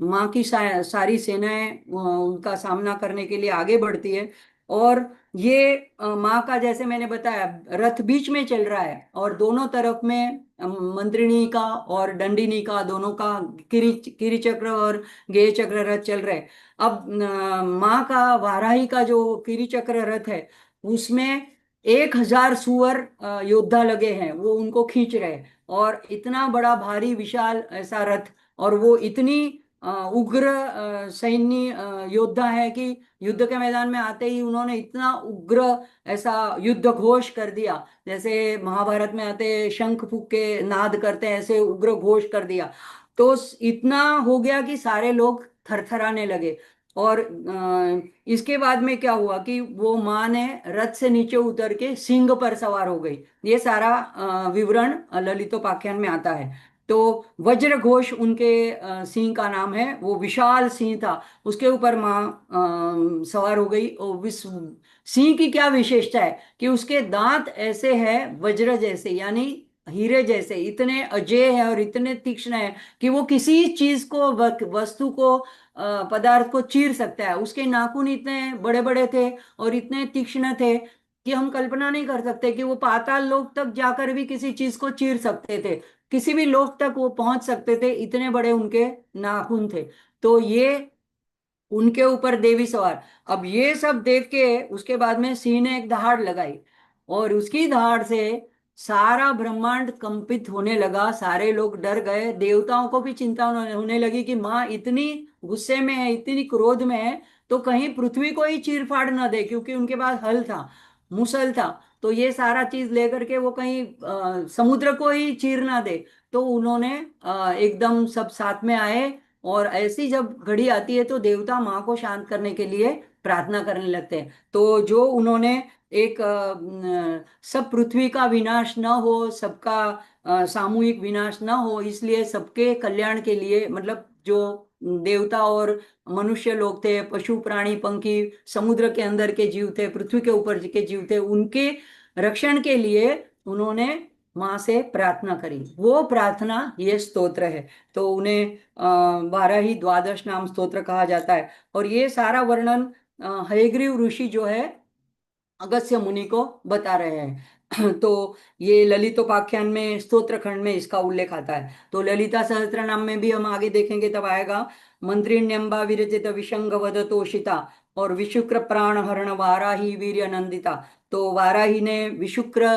S2: माँ की सारी सेनाएं उनका सामना करने के लिए आगे बढ़ती है, और ये माँ का, जैसे मैंने बताया, रथ बीच में चल रहा है और दोनों तरफ में मंत्रिणी का और दंडिनी का, दोनों का किरी चक्र और गेय चक्र रथ चल रहे हैं। अब माँ का वाराही का जो किरी चक्र रथ है उसमें 1000 सुअर योद्धा लगे हैं, वो उनको खींच रहे हैं, और इतना बड़ा भारी विशाल ऐसा रथ, और वो इतनी उग्र सैन्य योद्धा है कि युद्ध के मैदान में आते ही उन्होंने इतना उग्र ऐसा युद्ध घोष कर दिया, जैसे महाभारत में आते शंख फूंक के नाद करते हैं, ऐसे उग्र घोष कर दिया। तो इतना हो गया कि सारे लोग थरथराने लगे। और इसके बाद में क्या हुआ कि वो माँ ने रथ से नीचे उतर के सिंह पर सवार हो गई। ये सारा विवरण ललितोपाख्यान में आता है। तो वज्र घोष उनके सिंह का नाम है, वो विशाल सिंह था, उसके ऊपर माँ सवार हो गई। और विश्व सिंह की क्या विशेषता है कि उसके दांत ऐसे है वज्र जैसे, यानी हीरे जैसे, इतने अजेय है और इतने तीक्ष्ण है कि वो किसी चीज को, वस्तु को, पदार्थ को चीर सकता है। उसके नाखून इतने बड़े बड़े थे और इतने तीक्ष्ण थे कि हम कल्पना नहीं कर सकते कि वो पाताल लोक तक जाकर भी किसी चीज को चीर सकते थे, किसी भी लोक तक वो पहुंच सकते थे, इतने बड़े उनके नाखून थे। तो ये उनके ऊपर देवी सवार। अब ये सब देख के उसके बाद में सिंह ने एक दहाड़ लगाई, और उसकी दहाड़ से सारा ब्रह्मांड कंपित होने लगा, सारे लोग डर गए, देवताओं को भी चिंता होने लगी कि माँ इतनी गुस्से में है, इतनी क्रोध में है, तो कहीं पृथ्वी को ही चीर फाड़ ना दे, क्योंकि उनके पास हल था, मुसल था। तो ये सारा चीज लेकर के वो कहीं समुद्र को ही चीर ना दे। तो उन्होंने एकदम सब साथ में आए, और ऐसी जब घड़ी आती है तो देवता माँ को शांत करने के लिए प्रार्थना करने लगते हैं। तो जो उन्होंने एक सब पृथ्वी का विनाश न हो, सबका सामूहिक विनाश न हो, इसलिए सबके कल्याण के लिए, मतलब जो देवता और मनुष्य लोग थे, पशु प्राणी पंखी, समुद्र के अंदर के जीव थे, पृथ्वी के ऊपर के जीव थे, उनके रक्षण के लिए उन्होंने माँ से प्रार्थना करी। वो प्रार्थना ये स्तोत्र है। तो उन्हें 12 ही द्वादश नाम स्तोत्र कहा जाता है। और ये सारा वर्णन हयग्रीव ऋषि जो है अगस्त्य मुनि को बता रहे हैं। तो ये ललितोपाख्यान में स्तोत्र खंड में इसका उल्लेख आता है। तो ललिता सहस्त्र नाम में भी हम आगे देखेंगे तब आएगा, मंत्रिण्यंबा विरचित विशंग वद तोषिता, और विशुक्र प्राण हरण वाराही वीर्य नंदिता। तो वाराही ने विशुक्र,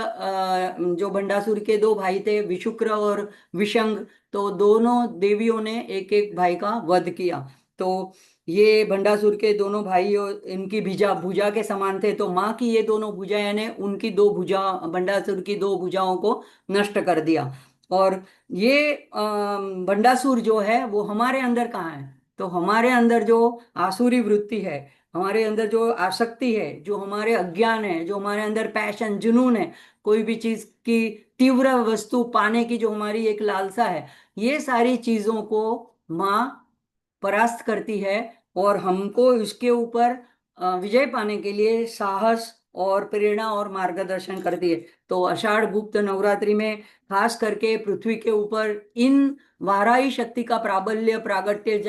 S2: जो भंडासुर के दो भाई थे, विशुक्र और विशंग, तो दोनों देवियों ने एक एक भाई का वध किया। तो ये भंडासुर के दोनों भाई और इनकी भुजा भुजा के समान थे, तो माँ की ये दोनों भुजाएं ने उनकी दो भुजा, भंडासुर की दो भुजाओं को नष्ट कर दिया। और ये भंडासुर जो है वो हमारे अंदर कहाँ है? तो हमारे अंदर जो आसुरी वृत्ति है, हमारे अंदर जो आसक्ति है, जो हमारे अज्ञान है, जो हमारे अंदर पैशन जुनून है, कोई भी चीज की तीव्र वस्तु पाने की जो हमारी एक लालसा है, ये सारी चीजों को माँ परास्त करती है, और हमको इसके ऊपर विजय पाने के लिए साहस और प्रेरणा और मार्गदर्शन करती है। तो आषाढ़ गुप्त नवरात्रि में खास करके पृथ्वी के ऊपर इन वाराही शक्ति का प्राबल्य प्रागट्य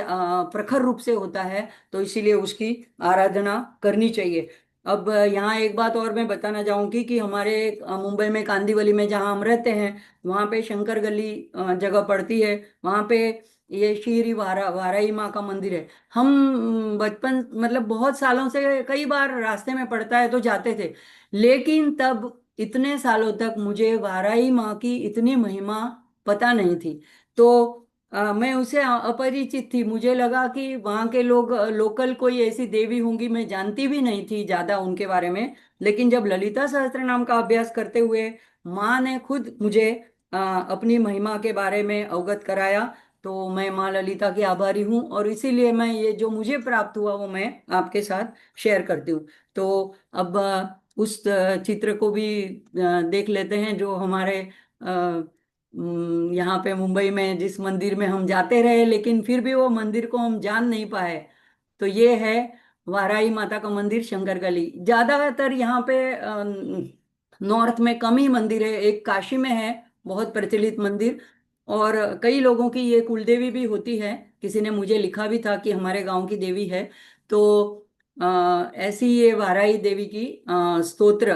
S2: प्रखर रूप से होता है, तो इसीलिए उसकी आराधना करनी चाहिए। अब यहाँ एक बात और मैं बताना चाहूंगी कि हमारे मुंबई में कांदिवली में जहाँ हम रहते हैं, वहाँ पे शंकर गली जगह पड़ती है, वहाँ पे ये श्री वाराही माँ का मंदिर है। हम बचपन, मतलब बहुत सालों से कई बार रास्ते में पड़ता है तो जाते थे, लेकिन तब इतने सालों तक मुझे वाराही माँ की इतनी महिमा पता नहीं थी। तो मैं उसे अपरिचित थी, मुझे लगा कि वहाँ के लोग लोकल कोई ऐसी देवी होंगी, मैं जानती भी नहीं थी ज्यादा उनके बारे में। लेकिन जब ललिता सहस्त्र नाम का अभ्यास करते हुए माँ ने खुद मुझे अपनी महिमा के बारे में अवगत कराया, तो मैं माँ ललिता की आभारी हूँ, और इसीलिए मैं ये जो मुझे प्राप्त हुआ वो मैं आपके साथ शेयर करती हूँ। तो अब उस चित्र को भी देख लेते हैं, जो हमारे यहाँ पे मुंबई में जिस मंदिर में हम जाते रहे, लेकिन फिर भी वो मंदिर को हम जान नहीं पाए। तो ये है वाराही माता का मंदिर, शंकर गली। ज्यादातर यहाँ पे नॉर्थ में कम ही मंदिर है, एक काशी में है बहुत प्रचलित मंदिर, और कई लोगों की ये कुलदेवी भी होती है। किसी ने मुझे लिखा भी था कि हमारे गांव की देवी है। तो ऐसी ये वाराही देवी की स्तोत्र,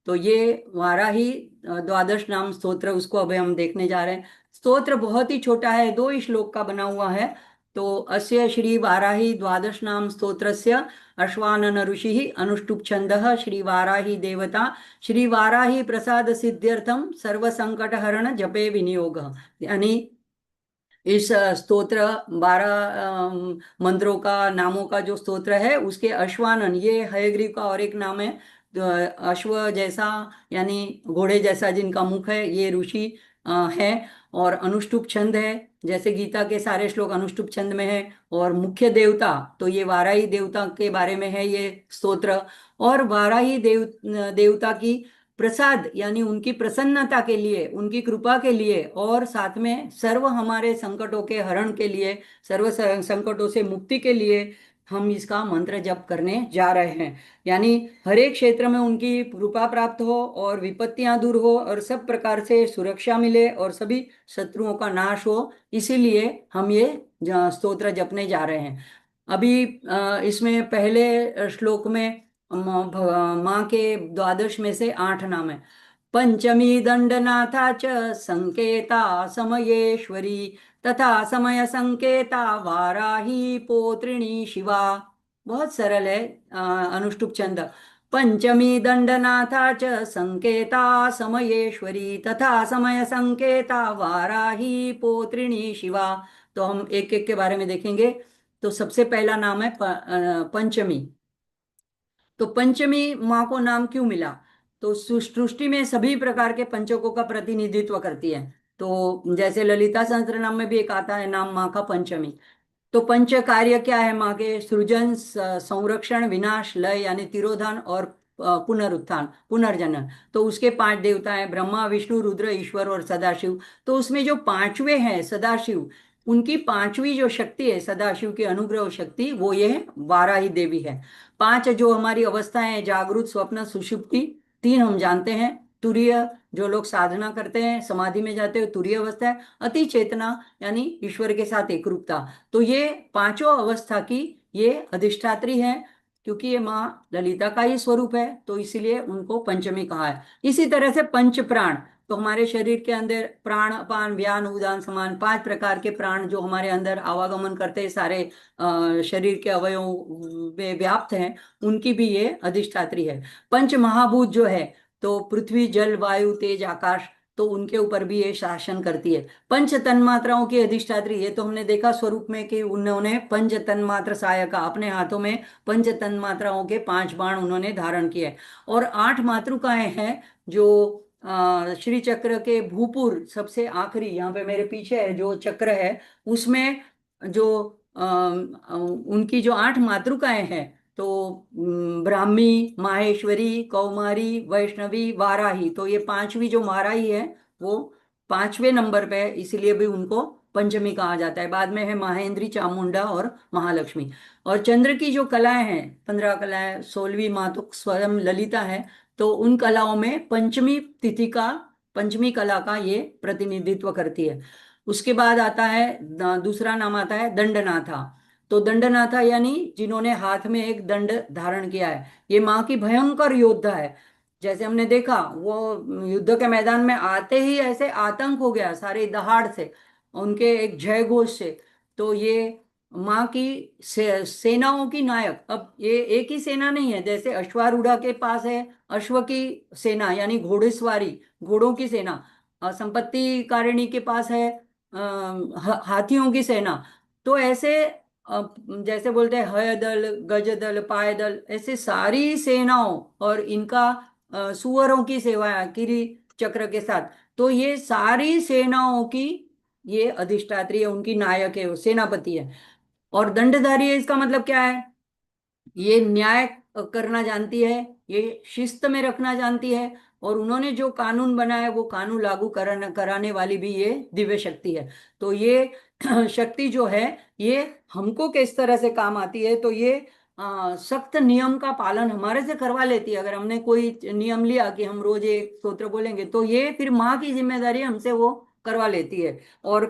S2: तो ये वाराही द्वादश नाम स्तोत्र, उसको अभी हम देखने जा रहे हैं। स्तोत्र बहुत ही छोटा है, 2 ही श्लोक का बना हुआ है। तो अस्य श्री वाराही द्वादश नाम स्तोत्रस्य अश्वानन ऋषि अनुष्टुप छंदः श्री वाराही देवता श्री वाराही प्रसाद सिद्ध्यर्थम सर्व संकट हरण जपे विनियोग। यानी इस स्तोत्र 12 मंत्रों का, नामों का जो स्तोत्र है, उसके अश्वानन, ये हयग्रीव का और एक नाम है। तो अश्व जैसा, यानी घोड़े जैसा जिनका मुख है, ये ऋषि है। और अनुष्टुप छंद है, जैसे गीता के सारे श्लोक अनुष्टुप छंद में है। और मुख्य देवता, तो ये वाराही देवता के बारे में है ये स्तोत्र। और वाराही देवता की प्रसाद यानी उनकी प्रसन्नता के लिए, उनकी कृपा के लिए, और साथ में सर्व हमारे संकटों के हरण के लिए, सर्व संकटों से मुक्ति के लिए हम इसका मंत्र जप करने जा रहे हैं। यानी हर एक क्षेत्र में उनकी कृपा प्राप्त हो और विपत्तियां दूर हो और सब प्रकार से सुरक्षा मिले और सभी शत्रुओं का नाश हो, इसीलिए हम ये स्तोत्र जपने जा रहे हैं। अभी इसमें पहले श्लोक में माँ के द्वादश में से 8 नाम है। पंचमी दंडनाथा च संकेता समयेश्वरी तथा समय संकेता वाराही पोत्रिणी शिवा। बहुत सरल है अनुष्टुप छंद। पंचमी दंडनाथा च संकेता समयेश्वरी तथा समय संकेता वाराही पोत्रिणी शिवा। तो हम एक एक के बारे में देखेंगे। तो सबसे पहला नाम है पंचमी। तो पंचमी माँ को नाम क्यों मिला? तो सृष्टि में सभी प्रकार के पंचकों का प्रतिनिधित्व करती है। तो जैसे ललिता सहस्त्र नाम में भी एक आता है नाम माँ का पंचमी। तो पंच कार्य क्या है माँ के? सृजन, संरक्षण, विनाश, लय यानी तिरोधान और पुनरुत्थान, पुनर्जनन। तो उसके 5 देवता हैं, ब्रह्मा, विष्णु, रुद्र, ईश्वर और सदाशिव। तो उसमें जो 5वें हैं सदाशिव, उनकी 5वीं जो शक्ति है सदाशिव की अनुग्रह शक्ति, वो ये है वाराही देवी है। 5 जो हमारी अवस्थाएं हैं, जागृत, स्वप्न, सुषुप्ति, 3 हम जानते हैं। तुरीय, जो लोग साधना करते हैं समाधि में जाते हैं, तुरीय अवस्था है। अति चेतना यानी ईश्वर के साथ एकरूपता। तो ये 5 अवस्था की ये अधिष्ठात्री है। क्योंकि ये माँ ललिता का ही स्वरूप है तो इसीलिए उनको पंचमी कहा है। इसी तरह से पंच प्राण, तो हमारे शरीर के अंदर प्राण, अपान, व्यान, उदान, समान 5 प्रकार के प्राण जो हमारे अंदर आवागमन करते हैं, सारे शरीर के अवयवों में व्याप्त हैं, उनकी भी ये अधिष्ठात्री है। पंच महाभूत जो है, तो पृथ्वी, जल, वायु, तेज, आकाश, तो उनके ऊपर भी ये शासन करती है। पंच तन्मात्राओं की अधिष्ठात्री, ये तो हमने देखा स्वरूप में कि उन्होंने पंच तन्मात्र सहायका, अपने हाथों में पंच तन्मात्राओं के 5 बाण उन्होंने धारण किए। और 8 मातृकाएं हैं जो श्री चक्र के भूपुर, सबसे आखिरी, यहाँ पे मेरे पीछे है जो चक्र है, उसमें जो उनकी जो 8 मातृकाएं हैं, तो ब्राह्मी, माहेश्वरी, कौमारी, वैष्णवी, वाराही, तो ये 5वीं जो वाराही है वो 5वें नंबर पे है, इसीलिए भी उनको पंचमी कहा जाता है। बाद में है महेंद्री, चामुंडा और महालक्ष्मी। और चंद्र की जो कलाएं हैं, 15 कलाएं, 16वीं माँ तो स्वयं ललिता है। तो उन कलाओं में पंचमी तिथि का, पंचमी कला का ये प्रतिनिधित्व करती है। उसके बाद आता है दूसरा नाम आता है दंडनाथा। तो दंडनाथा यानी जिन्होंने हाथ में एक दंड धारण किया है, ये माँ की भयंकर योद्धा है। जैसे हमने देखा वो युद्ध के मैदान में आते ही ऐसे आतंक हो गया सारे दहाड़ से, उनके एक जय घोष से। तो ये माँ की सेनाओं की नायक। अब ये एक ही सेना नहीं है, जैसे अश्वारूढ़ा के पास है अश्व की सेना यानी घोड़ेसवारी, घोड़ों की सेना। संपत्ति कारिणी के पास है हाथियों की सेना। तो ऐसे जैसे बोलते हैं हय दल, गज दल, पाय दल, ऐसे सारी सेनाओं और इनका सुअरों की सेवा किरी चक्र के साथ। तो ये सारी सेनाओं की ये अधिष्ठात्री है, उनकी नायक है, वो सेनापति है। और दंडधारी है, इसका मतलब क्या है? ये न्याय करना जानती है, ये शिस्त में रखना जानती है, और उन्होंने जो कानून बनाया वो कानून लागू कराने वाली भी ये दिव्य शक्ति है। तो ये शक्ति जो है ये हमको किस तरह से काम आती है? तो ये सख्त नियम का पालन हमारे से करवा लेती है। अगर हमने कोई नियम लिया कि हम रोज एक स्तोत्र बोलेंगे, तो ये फिर माँ की जिम्मेदारी हमसे वो करवा लेती है। और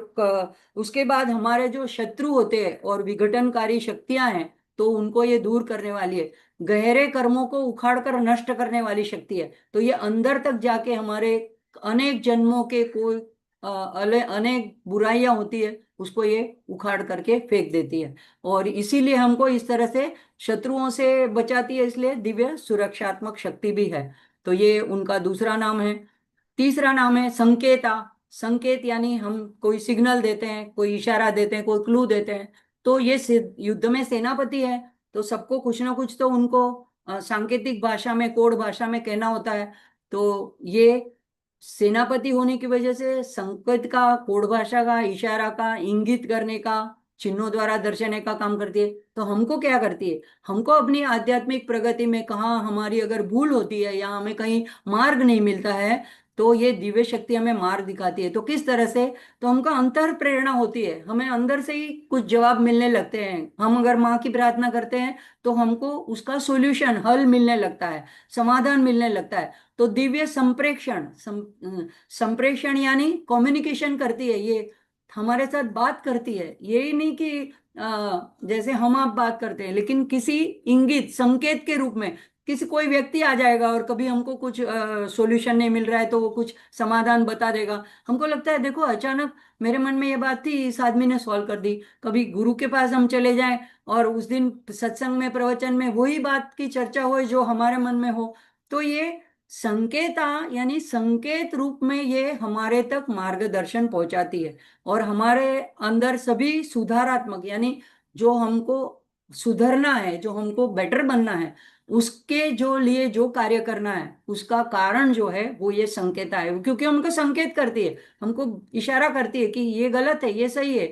S2: उसके बाद हमारे जो शत्रु होते हैं और विघटनकारी शक्तियां हैं, तो उनको ये दूर करने वाली है। गहरे कर्मों को उखाड़ कर नष्ट करने वाली शक्ति है। तो ये अंदर तक जाके हमारे अनेक जन्मों के कोई अनेक बुराइयां होती है, उसको ये उखाड़ करके फेंक देती है। और इसीलिए हमको इस तरह से शत्रुओं से बचाती है, इसलिए दिव्य सुरक्षात्मक शक्ति भी है। तो ये उनका दूसरा नाम है। तीसरा नाम है संकेता। संकेत यानी हम कोई सिग्नल देते हैं, कोई इशारा देते हैं, कोई क्लू देते हैं। तो ये युद्ध में सेनापति है, तो सबको कुछ ना कुछ तो उनको सांकेतिक भाषा में, कोड भाषा में कहना होता है। तो ये सेनापति होने की वजह से संकेत का, कोड भाषा का, इशारा का, इंगित करने का, चिन्हों द्वारा दर्शाने का काम करती है। तो हमको क्या करती है, हमको अपनी आध्यात्मिक प्रगति में कहाँ हमारी अगर भूल होती है या हमें कहीं मार्ग नहीं मिलता है, तो ये दिव्य शक्ति हमें मार्ग दिखाती है। तो किस तरह से, तो हमको अंतर प्रेरणा होती है, हमें अंदर से ही कुछ जवाब मिलने लगते हैं। हम अगर माँ की प्रार्थना करते हैं तो हमको उसका सॉल्यूशन, हल मिलने लगता है, समाधान मिलने लगता है। तो दिव्य संप्रेषण यानी कम्युनिकेशन करती है, ये हमारे साथ बात करती है। यही नहीं कि जैसे हम आप बात करते हैं, लेकिन किसी इंगित संकेत के रूप में किसी कोई व्यक्ति आ जाएगा और कभी हमको कुछ सॉल्यूशन नहीं मिल रहा है तो वो कुछ समाधान बता देगा। हमको लगता है देखो अचानक मेरे मन में ये बात थी, इस आदमी ने सॉल्व कर दी। कभी गुरु के पास हम चले जाएं और उस दिन सत्संग में, प्रवचन में वही बात की चर्चा हो जो हमारे मन में हो, तो ये संकेता यानी संकेत रूप में ये हमारे तक मार्गदर्शन पहुंचाती है। और हमारे अंदर सभी सुधारात्मक यानी जो हमको सुधरना है, जो हमको बेटर बनना है, उसके जो लिए जो कार्य करना है, उसका कारण जो है वो ये संकेता है। क्योंकि हमको संकेत करती है, हमको इशारा करती है कि ये गलत है, ये सही है,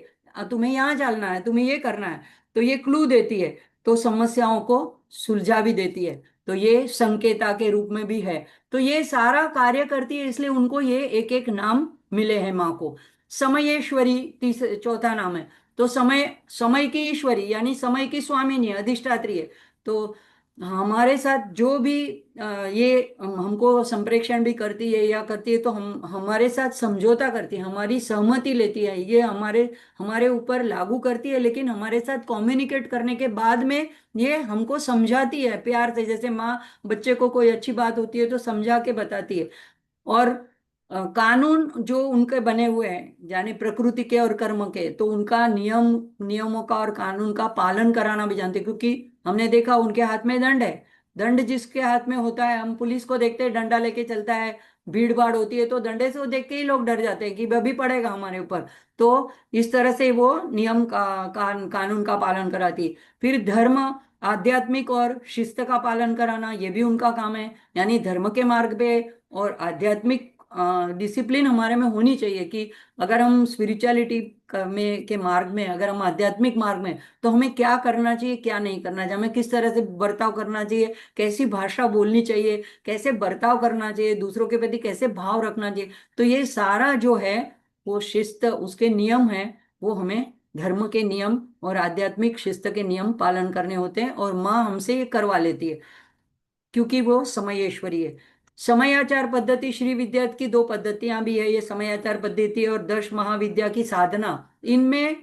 S2: तुम्हें यहाँ चलना है, तुम्हें ये करना है। तो ये क्लू देती है, तो समस्याओं को सुलझा भी देती है। तो ये संकेता के रूप में भी है। तो ये सारा कार्य करती है, इसलिए उनको ये एक एक नाम मिले हैं माँ को। समयेश्वरी चौथा नाम है। तो समय, समय की ईश्वरी यानी समय की स्वामिनी, अधिष्ठात्री है। तो हमारे साथ जो भी ये हमको संप्रेषण भी करती है या करती है, तो हम हमारे साथ समझौता करती है, हमारी सहमति लेती है, ये हमारे हमारे ऊपर लागू करती है, लेकिन हमारे साथ कम्युनिकेट करने के बाद में ये हमको समझाती है प्यार से। जैसे माँ बच्चे को कोई अच्छी बात होती है तो समझा के बताती है। और कानून जो उनके बने हुए हैं यानी प्रकृति के और कर्म के, तो उनका नियमों का और कानून का पालन कराना भी जानते हैं। क्योंकि हमने देखा उनके हाथ में दंड है। दंड जिसके हाथ में होता है, हम पुलिस को देखते हैं डंडा लेके चलता है, भीड़ भाड़ होती है तो डंडे से वो देख के ही लोग डर जाते हैं कि अभी पड़ेगा हमारे ऊपर। तो इस तरह से वो नियम कानून का पालन कराती है। फिर धर्म, आध्यात्मिक और शिस्त का पालन कराना, ये भी उनका काम है। यानी धर्म के मार्ग पे और आध्यात्मिक डिसिप्लिन हमारे में होनी चाहिए कि अगर हम स्पिरिचुअलिटी में के मार्ग में, अगर हम आध्यात्मिक मार्ग में, तो हमें क्या करना चाहिए, क्या नहीं करना चाहिए, हमें किस तरह से बर्ताव करना चाहिए, कैसी भाषा बोलनी चाहिए, कैसे बर्ताव करना चाहिए, दूसरों के प्रति कैसे भाव रखना चाहिए। तो ये सारा जो है वो शिस्त, उसके नियम है, वो हमें धर्म के नियम और आध्यात्मिक शिस्त के नियम पालन करने होते हैं। और माँ हमसे ये करवा लेती है क्योंकि वो समयेश्वरी है। समयाचार पद्धति, श्री विद्या की दो पद्धतियां भी है, ये समयाचार पद्धति और दश महाविद्या की साधना। इनमें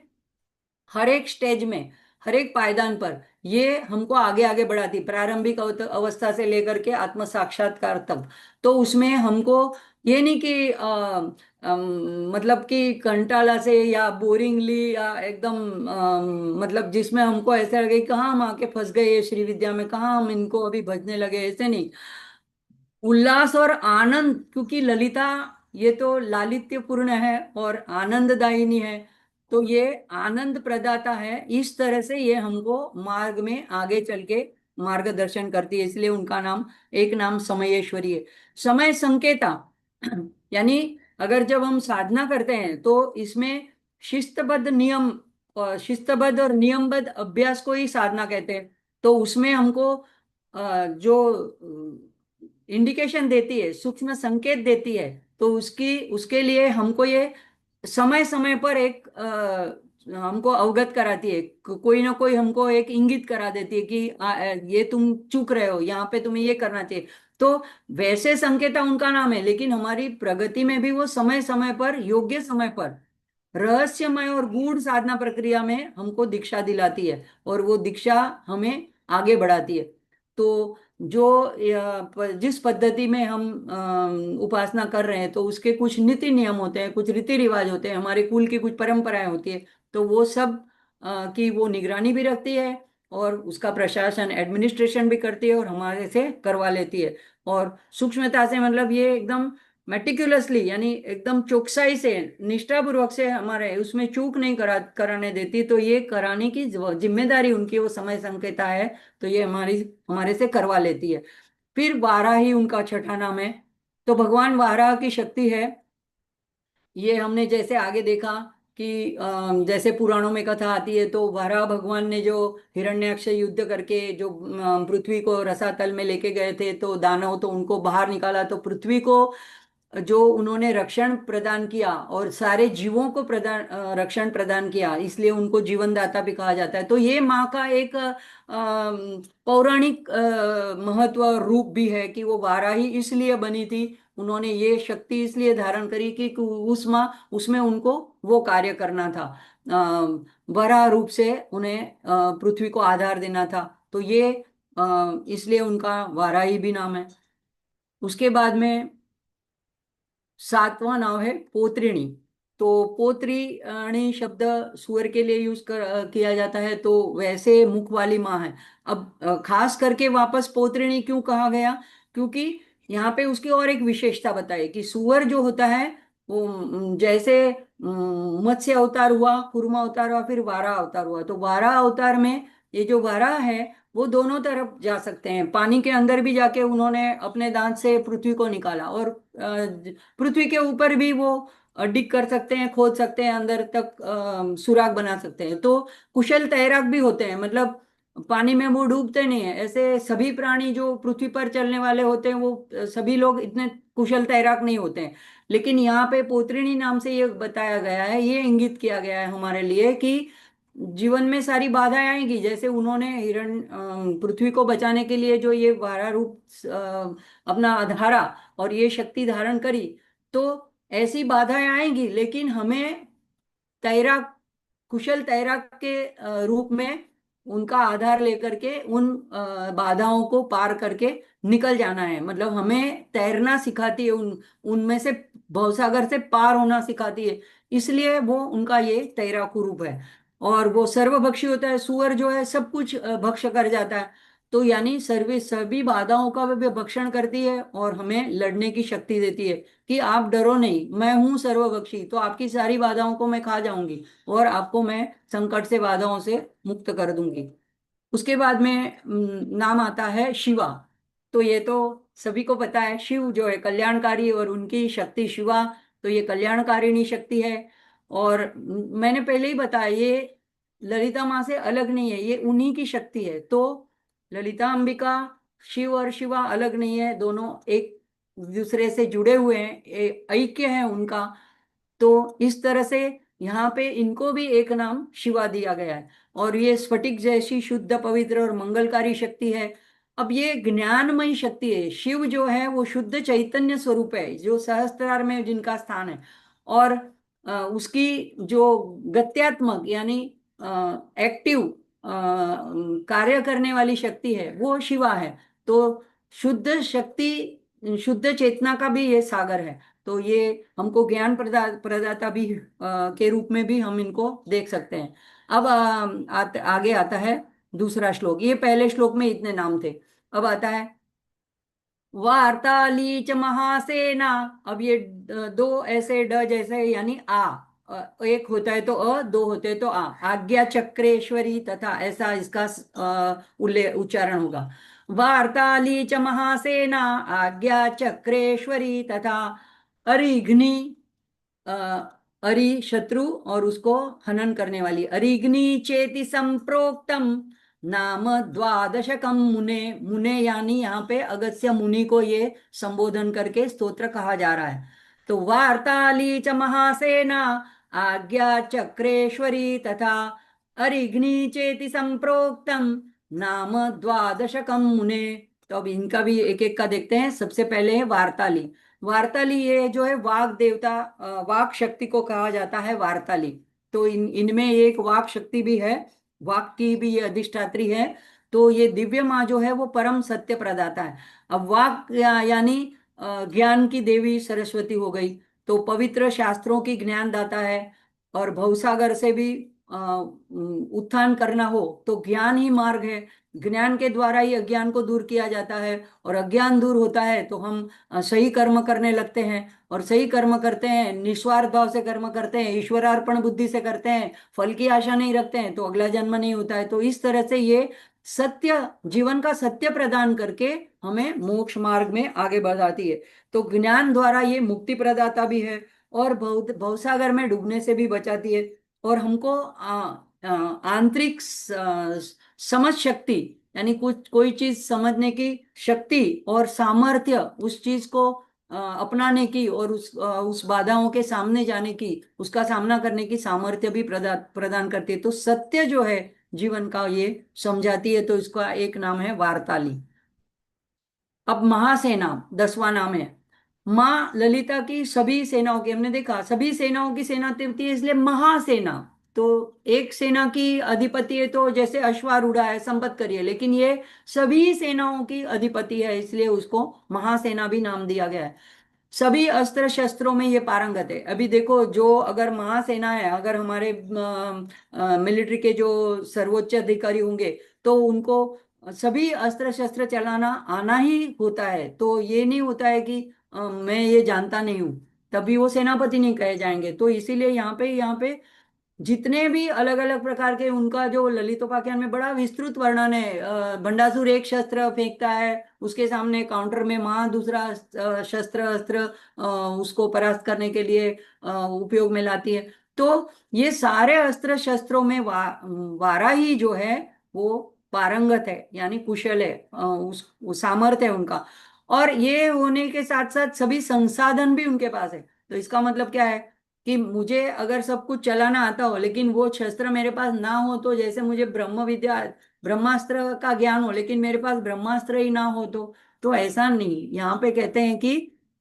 S2: हर एक स्टेज में, हर एक पायदान पर ये हमको आगे आगे बढ़ाती, प्रारंभिक अवस्था से लेकर के आत्म साक्षात्कार तक। तो उसमें हमको ये नहीं कि मतलब कि कंटाला से या बोरिंगली या एकदम मतलब जिसमें हमको ऐसा लगे कि कहाँ हम आके फंस गए ये श्री विद्या में, कहाँ हम इनको अभी भजने लगे, ऐसे नहीं। उल्लास और आनंद, क्योंकि ललिता ये तो लालित्यपूर्ण है और आनंददायिनी है, तो ये आनंद प्रदाता है। इस तरह से ये हमको मार्ग में आगे चल के मार्गदर्शन करती है, इसलिए उनका नाम, एक नाम समयेश्वरी है। समय संकेता यानी अगर जब हम साधना करते हैं तो इसमें शिस्तबद्ध नियम, शिस्तबद्ध और नियमबद्ध अभ्यास को ही साधना कहते हैं। तो उसमें हमको जो इंडिकेशन देती है, सूक्ष्म संकेत देती है, तो उसकी उसके लिए हमको ये समय समय पर एक हमको अवगत कराती है, कोई ना कोई हमको एक इंगित करा देती है कि ये तुम चूक रहे हो, यहाँ पे तुम्हें ये करना चाहिए। तो वैसे संकेता उनका नाम है, लेकिन हमारी प्रगति में भी वो समय समय पर, योग्य समय पर रहस्यमय और गूढ़ साधना प्रक्रिया में हमको दीक्षा दिलाती है और वो दीक्षा हमें आगे बढ़ाती है। तो जो जिस पद्धति में हम उपासना कर रहे हैं, तो उसके कुछ नीति नियम होते हैं, कुछ रीति रिवाज होते हैं, हमारे कुल की कुछ परंपराएं होती है। तो वो सब की वो निगरानी भी रखती है और उसका प्रशासन, एडमिनिस्ट्रेशन भी करती है और हमारे से करवा लेती है। और सूक्ष्मता से मतलब ये एकदम मेटिकुलसली यानी एकदम चौकसाई से, निष्ठापूर्वक से हमारे उसमें चूक नहीं कराने देती। तो ये कराने की जिम्मेदारी उनकी, वो समय संकेता है, तो ये हमारे से करवा लेती है। फिर वाराही उनका छठा नाम है। तो भगवान वाराह की शक्ति है। ये हमने जैसे आगे देखा कि जैसे पुराणों में कथा आती है, तो वराह भगवान ने जो हिरण्याक्ष युद्ध करके जो पृथ्वी को रसातल में लेके गए थे, तो दानव तो उनको बाहर निकाला, तो पृथ्वी को जो उन्होंने रक्षण प्रदान किया और सारे जीवों को रक्षण प्रदान किया, इसलिए उनको जीवनदाता भी कहा जाता है। तो ये माँ का एक पौराणिक महत्व और रूप भी है कि वो वाराही इसलिए बनी थी, उन्होंने ये शक्ति इसलिए धारण करी कि उस माँ उसमें उनको वो कार्य करना था, वराह रूप से उन्हें पृथ्वी को आधार देना था। तो ये इसलिए उनका वाराही भी नाम है। उसके बाद में सातवां नाव है पोत्रिणी। तो पोत्रिणी शब्द सुअर के लिए किया जाता है, तो वैसे मुख वाली माँ है। अब खास करके वापस पोत्रिणी क्यों कहा गया, क्योंकि यहाँ पे उसकी और एक विशेषता बताई कि सुअर जो होता है वो जैसे मत्स्य अवतार हुआ, कूर्मा अवतार हुआ, फिर वाराह अवतार हुआ। तो वाराह अवतार में ये जो वाराह है वो दोनों तरफ जा सकते हैं, पानी के अंदर भी जाके उन्होंने अपने दांत से पृथ्वी को निकाला, और पृथ्वी के ऊपर भी वो डिग कर सकते हैं, खोद सकते हैं, अंदर तक सुराग बना सकते हैं। तो कुशल तैराक भी होते हैं, मतलब पानी में वो डूबते नहीं है। ऐसे सभी प्राणी जो पृथ्वी पर चलने वाले होते हैं वो सभी लोग इतने कुशल तैराक नहीं होते हैं। लेकिन यहाँ पे पोत्रिणी नाम से ये बताया गया है, ये इंगित किया गया है हमारे लिए कि जीवन में सारी बाधाएं आएंगी, जैसे उन्होंने पृथ्वी को बचाने के लिए जो ये वारा रूप अपना आधारा और ये शक्ति धारण करी, तो ऐसी बाधाएं आएंगी, लेकिन हमें तैराक कुशल तैराक के रूप में उनका आधार लेकर के उन बाधाओं को पार करके निकल जाना है। मतलब हमें तैरना सिखाती है, उनमें से भवसागर से पार होना सिखाती है, इसलिए वो उनका ये तैराकू रूप है। और वो सर्वभक्षी होता है, सुअर जो है सब कुछ भक्ष कर जाता है। तो यानी सर्वे सभी बाधाओं का वे भक्षण करती है और हमें लड़ने की शक्ति देती है कि आप डरो नहीं, मैं हूं सर्वभक्षी, तो आपकी सारी बाधाओं को मैं खा जाऊंगी और आपको मैं संकट से बाधाओं से मुक्त कर दूंगी। उसके बाद में नाम आता है शिवा। तो ये तो सभी को पता है, शिव जो है कल्याणकारी और उनकी शक्ति शिवा, तो ये कल्याणकारिणी शक्ति है। और मैंने पहले ही बताया ये ललिता माँ से अलग नहीं है, ये उन्हीं की शक्ति है। तो ललिता अंबिका, शिव और शिवा अलग नहीं है, दोनों एक दूसरे से जुड़े हुए हैं, ऐक्य है उनका। तो इस तरह से यहाँ पे इनको भी एक नाम शिवा दिया गया है। और ये स्फटिक जैसी शुद्ध पवित्र और मंगलकारी शक्ति है। अब ये ज्ञानमयी शक्ति है। शिव जो है वो शुद्ध चैतन्य स्वरूप है, जो सहस्त्रार में जिनका स्थान है। और उसकी जो गत्यात्मक यानी एक्टिव कार्य करने वाली शक्ति है वो शिवा है। तो शुद्ध शक्ति, शुद्ध चेतना का भी ये सागर है। तो ये हमको ज्ञान प्रदाता भी के रूप में भी हम इनको देख सकते हैं। अब आगे आता है दूसरा श्लोक। ये पहले श्लोक में इतने नाम थे, अब आता है वार्ताली च महासेना। अब ये दो ऐसे ड जैसे यानी एक होता है तो दो होते हैं तो आज्ञा चक्रेश्वरी तथा, ऐसा इसका उच्चारण होगा। वार्ताली च महासेना आज्ञा चक्रेश्वरी तथा अरिघ्नि, अ, अरि शत्रु और उसको हनन करने वाली, अरिघ्नि चेति संप्रोक्तम नाम द्वादशकम मुने। मुने यानी यहाँ पे अगस्त्य मुनि को ये संबोधन करके स्तोत्र कहा जा रहा है। तो वार्ताली च महासेना आज्ञा चक्रेश्वरी तथा अरिघ्नि चेति संप्रोक्तम नाम द्वादशकम मुने। तो अब इनका भी एक एक का देखते हैं। सबसे पहले है वार्ताली। वार्ताली ये जो है वाक देवता, वाक शक्ति को कहा जाता है वार्ताली। तो इनमें एक वाक शक्ति भी है, वाक की भी ये अधिष्ठात्री है। तो ये दिव्य माँ जो है वो परम सत्य प्रदाता है। अब वाक यानी ज्ञान की देवी सरस्वती हो गई। तो पवित्र शास्त्रों की ज्ञान दाता है। और भवसागर से भी उत्थान करना हो तो ज्ञान ही मार्ग है। ज्ञान के द्वारा ही अज्ञान को दूर किया जाता है, और अज्ञान दूर होता है तो हम सही कर्म करने लगते हैं। और सही कर्म करते हैं, निस्वार्थ भाव से कर्म करते हैं, ईश्वरार्पण बुद्धि से करते हैं, फल की आशा नहीं रखते हैं, तो अगला जन्म नहीं होता है। तो इस तरह से ये सत्य, जीवन का सत्य प्रदान करके हमें मोक्ष मार्ग में आगे बढ़ाती है। तो ज्ञान द्वारा ये मुक्ति प्रदाता भी है। और भवसागर में डूबने से भी बचाती है। और हमको आंतरिक समझ शक्ति, यानी कुछ कोई चीज समझने की शक्ति और सामर्थ्य, उस चीज को अपनाने की और उस बाधाओं के सामने जाने की, उसका सामना करने की सामर्थ्य भी प्रदान प्रदान करती है। तो सत्य जो है जीवन का, ये समझाती है। तो इसका एक नाम है वार्ताली। अब महासेना 10वां नाम है। माँ ललिता की सभी सेनाओं की, हमने देखा सभी सेनाओं की सेनापति है, इसलिए महासेना। तो एक सेना की अधिपति है, तो जैसे अश्वारूढ़ है, संपतकरी है, लेकिन ये सभी सेनाओं की अधिपति है, इसलिए उसको महासेना भी नाम दिया गया है। सभी अस्त्र शस्त्रों में ये पारंगत है। अभी देखो, जो अगर महासेना है, अगर हमारे मिलिट्री के जो सर्वोच्च अधिकारी होंगे, तो उनको सभी अस्त्र शस्त्र चलाना आना ही होता है। तो ये नहीं होता है कि मैं ये जानता नहीं हूँ, तभी वो सेनापति नहीं कहे जाएंगे। तो इसीलिए यहाँ पे जितने भी अलग अलग प्रकार के, उनका जो ललितोपाख्यान में बड़ा विस्तृत वर्णन है। भंडासुर एक शस्त्र फेंकता है, उसके सामने काउंटर में माँ दूसरा शस्त्र अस्त्र उसको परास्त करने के लिए उपयोग में लाती है। तो ये सारे अस्त्र शस्त्रों में वाराही जो है वो पारंगत है, यानी कुशल है, वो सामर्थ्य है उनका। और ये होने के साथ साथ सभी संसाधन भी उनके पास है। तो इसका मतलब क्या है कि मुझे अगर सब कुछ चलाना आता हो, लेकिन वो शस्त्र मेरे पास ना हो, तो जैसे मुझे ब्रह्म विद्या, ब्रह्मास्त्र का ज्ञान हो, लेकिन मेरे पास ब्रह्मास्त्र ही ना हो, तो ऐसा नहीं। यहाँ पे कहते हैं कि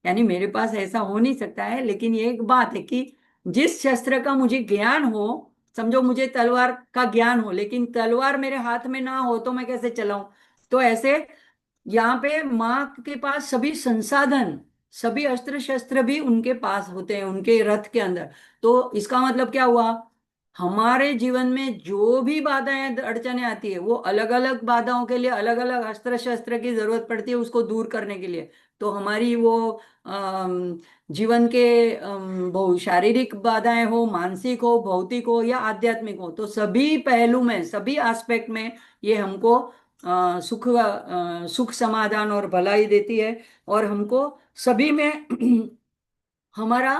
S2: यानी मेरे पास ऐसा हो नहीं सकता है, लेकिन ये एक बात है कि जिस शस्त्र का मुझे ज्ञान हो, समझो मुझे तलवार का ज्ञान हो, लेकिन तलवार मेरे हाथ में ना हो, तो मैं कैसे चलाऊं। तो ऐसे यहाँ पे माँ के पास सभी संसाधन, सभी अस्त्र शस्त्र भी उनके पास होते हैं, उनके रथ के अंदर। तो इसका मतलब क्या हुआ, हमारे जीवन में जो भी बाधाएं अड़चने आती है, वो अलग अलग बाधाओं के लिए अलग अलग अस्त्र शस्त्र की जरूरत पड़ती है, उसको दूर करने के लिए। तो हमारी वो जीवन के बहु शारीरिक बाधाएं हो, मानसिक हो, भौतिक हो या आध्यात्मिक हो, तो सभी पहलू में, सभी एस्पेक्ट में ये हमको सुख समाधान और भलाई देती है। और हमको सभी में हमारा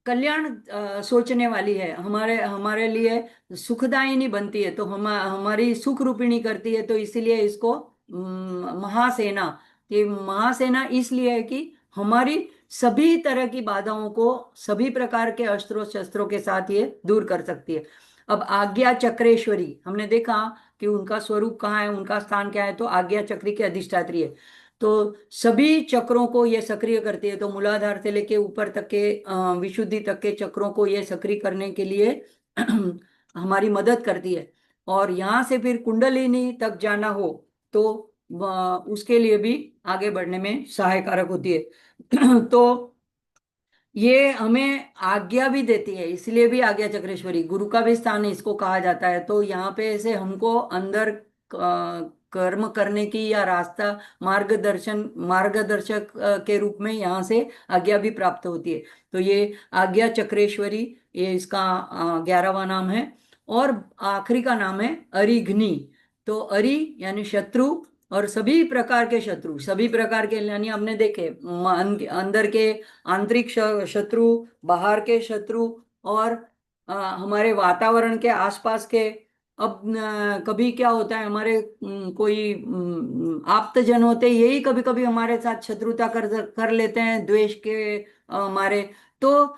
S2: कल्याण सोचने वाली है, हमारे हमारे लिए सुखदायिनी बनती है। तो हमारी सुख रूपिणी करती है। तो इसीलिए इसको महासेना, ये महासेना इसलिए है कि हमारी सभी तरह की बाधाओं को सभी प्रकार के अस्त्रों शस्त्रों के साथ ये दूर कर सकती है। अब आज्ञा चक्रेश्वरी, हमने देखा कि उनका स्वरूप कहाँ है, उनका स्थान क्या है। तो आज्ञा चक्री की अधिष्ठात्री है। तो सभी चक्रों को ये सक्रिय करती है। तो मूलाधार से लेके ऊपर तक के विशुद्धि तक के चक्रों को ये सक्रिय करने के लिए हमारी मदद करती है। और यहाँ से फिर कुंडलिनी तक जाना हो, तो उसके लिए भी आगे बढ़ने में सहायकारक होती है। तो ये हमें आज्ञा भी देती है, इसलिए भी आज्ञा चक्रेश्वरी, गुरु का भी स्थान इसको कहा जाता है। तो यहाँ पे ऐसे हमको अंदर कर्म करने की या रास्ता, मार्गदर्शक के रूप में यहाँ से आज्ञा भी प्राप्त होती है। तो ये आज्ञा चक्रेश्वरी, ये इसका 11वां नाम है। और आखिरी का नाम है अरिघ्नि। तो अरि यानी शत्रु, और सभी प्रकार के शत्रु, सभी प्रकार के यानी हमने देखे अंदर के आंतरिक शत्रु, बाहर के शत्रु, और हमारे वातावरण के आसपास के। अब कभी क्या होता है, हमारे कोई आप्तजन होते हैं, यही कभी कभी हमारे साथ शत्रुता कर लेते हैं, द्वेष के मारे। तो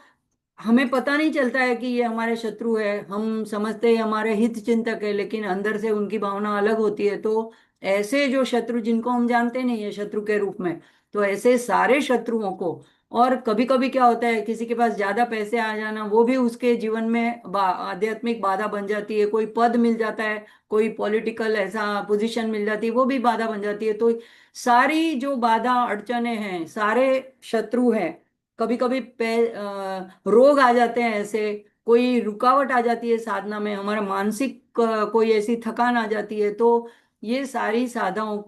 S2: हमें पता नहीं चलता है कि ये हमारे शत्रु है, हम समझते हैं हमारे हित चिंतक है, लेकिन अंदर से उनकी भावना अलग होती है। तो ऐसे जो शत्रु, जिनको हम जानते नहीं है शत्रु के रूप में, तो ऐसे सारे शत्रुओं को, और कभी कभी क्या होता है, किसी के पास ज्यादा पैसे आ जाना, वो भी उसके जीवन में आध्यात्मिक बाधा बन जाती है। कोई पद मिल जाता है, कोई पॉलिटिकल ऐसा पोजीशन मिल जाती है, वो भी बाधा बन जाती है। तो सारी जो बाधा अड़चने हैं, सारे शत्रु हैं। कभी कभी रोग आ जाते हैं, ऐसे कोई रुकावट आ जाती है साधना में, हमारा मानसिक कोई ऐसी थकान आ जाती है। तो ये सारी साधाओं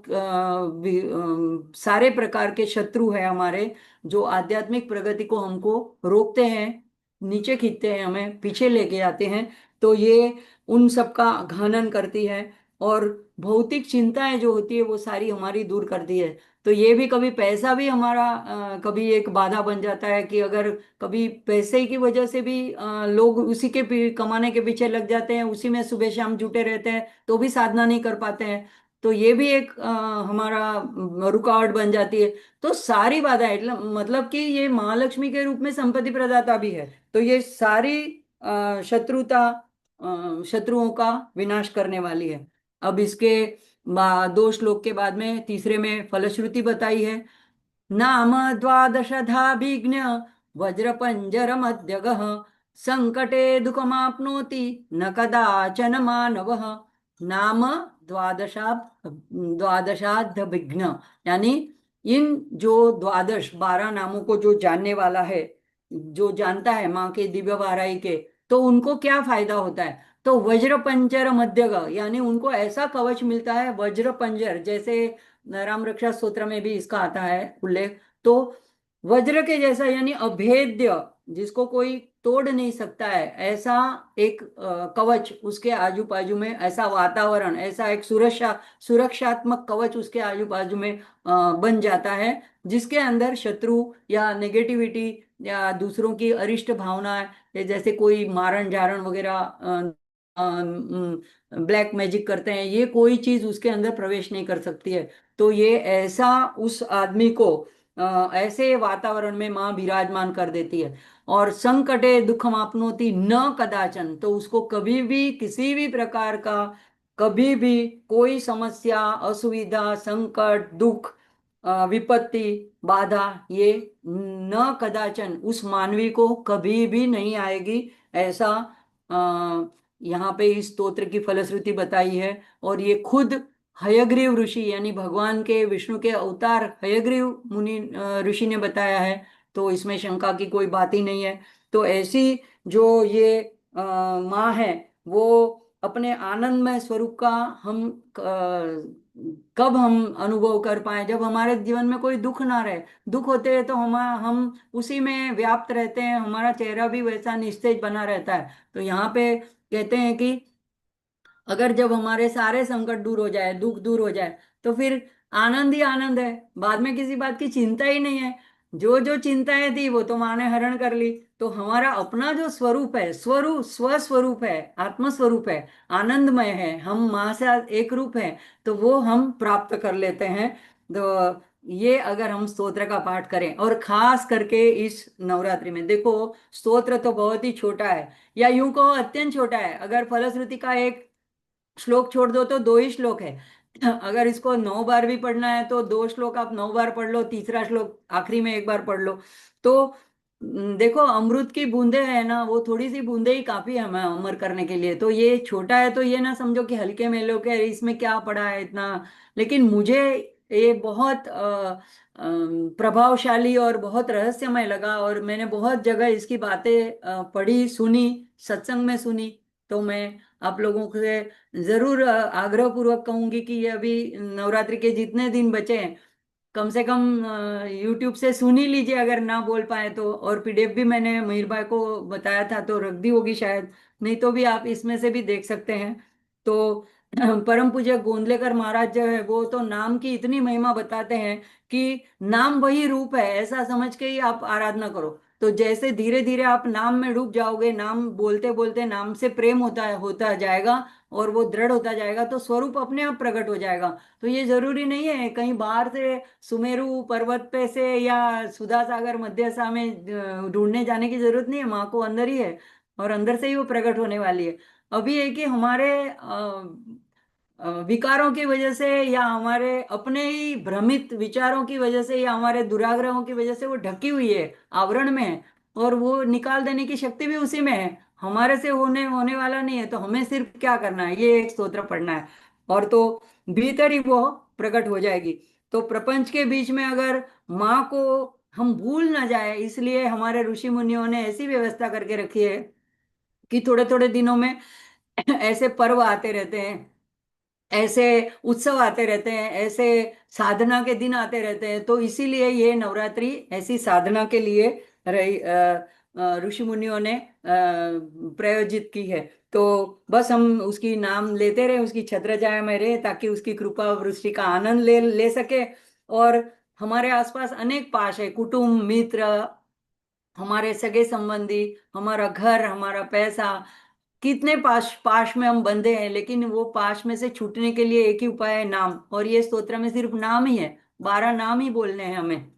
S2: सारे प्रकार के शत्रु है हमारे, जो आध्यात्मिक प्रगति को हमको रोकते हैं, नीचे खींचते हैं, हमें पीछे लेके आते हैं। तो ये उन सब का घनन करती है। और भौतिक चिंताएं जो होती है वो सारी हमारी दूर करती है। तो ये भी कभी पैसा भी हमारा कभी एक बाधा बन जाता है कि अगर कभी पैसे की वजह से भी लोग उसी के कमाने के पीछे लग जाते हैं, उसी में सुबह शाम जुटे रहते हैं, तो भी साधना नहीं कर पाते हैं। तो ये भी एक हमारा रुकावट बन जाती है। तो सारी बाधाएं मतलब कि ये महालक्ष्मी के रूप में संपत्ति प्रदाता भी है। तो ये सारी शत्रुता शत्रुओं का विनाश करने वाली है। अब इसके दो श्लोक के बाद में तीसरे में फलश्रुति बताई है। नाम द्वादशधा विघ्न वज्र पंजर मध्यगः संकटे दुखमाप्नोति न कदाचन मानवः। नाम द्वादशाध विघ्न, यानी इन जो द्वादश 12 नामों को जो जानने वाला है, जो जानता है माँ के दिव्य बाराई के, तो उनको क्या फायदा होता है। तो वज्र पंजर मध्यग, यानी उनको ऐसा कवच मिलता है वज्र पंजर, जैसे राम रक्षा स्तोत्र में भी इसका आता है उल्लेख। तो वज्र के जैसा, यानी अभेद्य, जिसको कोई तोड़ नहीं सकता है, ऐसा एक कवच उसके आजू बाजू में, ऐसा वातावरण, ऐसा एक सुरक्षात्मक कवच उसके आजू बाजू में बन जाता है, जिसके अंदर शत्रु या नेगेटिविटी या दूसरों की अरिष्ट भावना, जैसे कोई मारण झारण वगैरह, ब्लैक मैजिक करते हैं, ये कोई चीज उसके अंदर प्रवेश नहीं कर सकती है। तो ये ऐसा उस आदमी को ऐसे वातावरण में माँ विराजमान कर देती है। और संकटे दुखमाप्नोति न कदाचन, तो उसको कभी भी किसी भी प्रकार का, कभी भी कोई समस्या, असुविधा, संकट, दुख, विपत्ति, बाधा, ये न कदाचन उस मानवी को कभी भी नहीं आएगी। ऐसा यहाँ पे इस स्तोत्र की फलश्रुति बताई है। और ये खुद हयग्रीव ऋषि, यानी भगवान के, विष्णु के अवतार हयग्रीव मुनि ऋषि ने बताया है। तो इसमें शंका की कोई बात ही नहीं है। तो ऐसी जो ये माँ है, वो अपने आनंदमय स्वरूप का हम कब हम अनुभव कर पाए, जब हमारे जीवन में कोई दुख ना रहे। दुख होते हैं तो हम उसी में व्याप्त रहते हैं, हमारा चेहरा भी वैसा निस्तेज बना रहता है। तो यहाँ पे कहते हैं कि अगर जब हमारे सारे संकट दूर हो जाए, दुख दूर हो जाए, तो फिर आनंद ही आनंद है, बाद में किसी बात की चिंता ही नहीं है। जो जो चिंताएं थी वो तो माँ ने हरण कर ली। तो हमारा अपना जो स्वरूप है, स्वस्वरूप है, आत्मस्वरूप है, आनंदमय है, हम माँ से एक रूप है, तो वो हम प्राप्त कर लेते हैं। तो ये अगर हम स्तोत्र का पाठ करें, और खास करके इस नवरात्रि में, देखो स्तोत्र तो बहुत ही छोटा है, या यूं कहो अत्यंत छोटा है। अगर फलश्रुति का एक श्लोक छोड़ दो तो 2 ही श्लोक है। अगर इसको 9 बार भी पढ़ना है तो 2 श्लोक आप 9 बार पढ़ लो, तीसरा श्लोक आखिरी में एक बार पढ़ लो। तो देखो अमृत की बूंदे है ना, वो थोड़ी सी बूंदे ही काफी है हमें अमर करने के लिए। तो ये छोटा है, तो ये ना समझो कि हल्के में लो के इसमें क्या पड़ा है इतना। लेकिन मुझे ये बहुत प्रभावशाली और बहुत रहस्यमय लगा, और मैंने बहुत जगह इसकी बातें पढ़ी, सुनी, सत्संग में सुनी। तो मैं आप लोगों से जरूर आग्रह पूर्वक कहूंगी कि ये अभी नवरात्रि के जितने दिन बचे हैं, कम से कम यूट्यूब से सुन ही लीजिए, अगर ना बोल पाए तो। और पीडीएफ भी मैंने मयूर भाई को बताया था, तो रख दी होगी शायद, नहीं तो भी आप इसमें से भी देख सकते हैं। तो परम पूज्य गोंदलेकर महाराज जो है, वो तो नाम की इतनी महिमा बताते हैं कि नाम वही रूप है, ऐसा समझ के ही आप आराधना करो। तो जैसे धीरे धीरे आप नाम में डूब जाओगे, नाम बोलते बोलते नाम से प्रेम होता जाएगा, और वो दृढ़ होता जाएगा, तो स्वरूप अपने आप प्रकट हो जाएगा। तो ये जरूरी नहीं है कहीं बाहर से सुमेरु पर्वत पे से या सुधा सागर मध्यसा में ढूंढने जाने की जरूरत नहीं है। माँ को अंदर ही है, और अंदर से ही वो प्रकट होने वाली है। अभी है कि हमारे विकारों की वजह से, या हमारे अपने ही भ्रमित विचारों की वजह से, या हमारे दुराग्रहों की वजह से वो ढकी हुई है, आवरण में है। और वो निकाल देने की शक्ति भी उसी में है, हमारे से होने होने वाला नहीं है। तो हमें सिर्फ क्या करना है, ये एक स्तोत्र पढ़ना है, और तो भीतर ही वो प्रकट हो जाएगी। तो प्रपंच के बीच में अगर माँ को हम भूल ना जाए, इसलिए हमारे ऋषि मुनियों ने ऐसी व्यवस्था करके रखी है कि थोड़े थोड़े दिनों में ऐसे पर्व आते रहते हैं, ऐसे उत्सव आते रहते हैं, ऐसे साधना के दिन आते रहते हैं। तो इसीलिए ये नवरात्रि ऐसी साधना के लिए ऋषि मुनियों ने प्रायोजित की है। तो बस हम उसकी नाम लेते रहे, उसकी छत्र छाया में रहे, ताकि उसकी कृपा वृष्टि का आनंद ले सके। और हमारे आसपास अनेक पाश है, कुटुंब मित्र, हमारे सगे संबंधी, हमारा घर, हमारा पैसा, कितने पाश पाश में हम बंधे हैं, लेकिन वो पाश में से छूटने के लिए एक ही उपाय है, नाम। और ये स्तोत्र में सिर्फ नाम ही है, 12 नाम ही बोलने हैं हमें।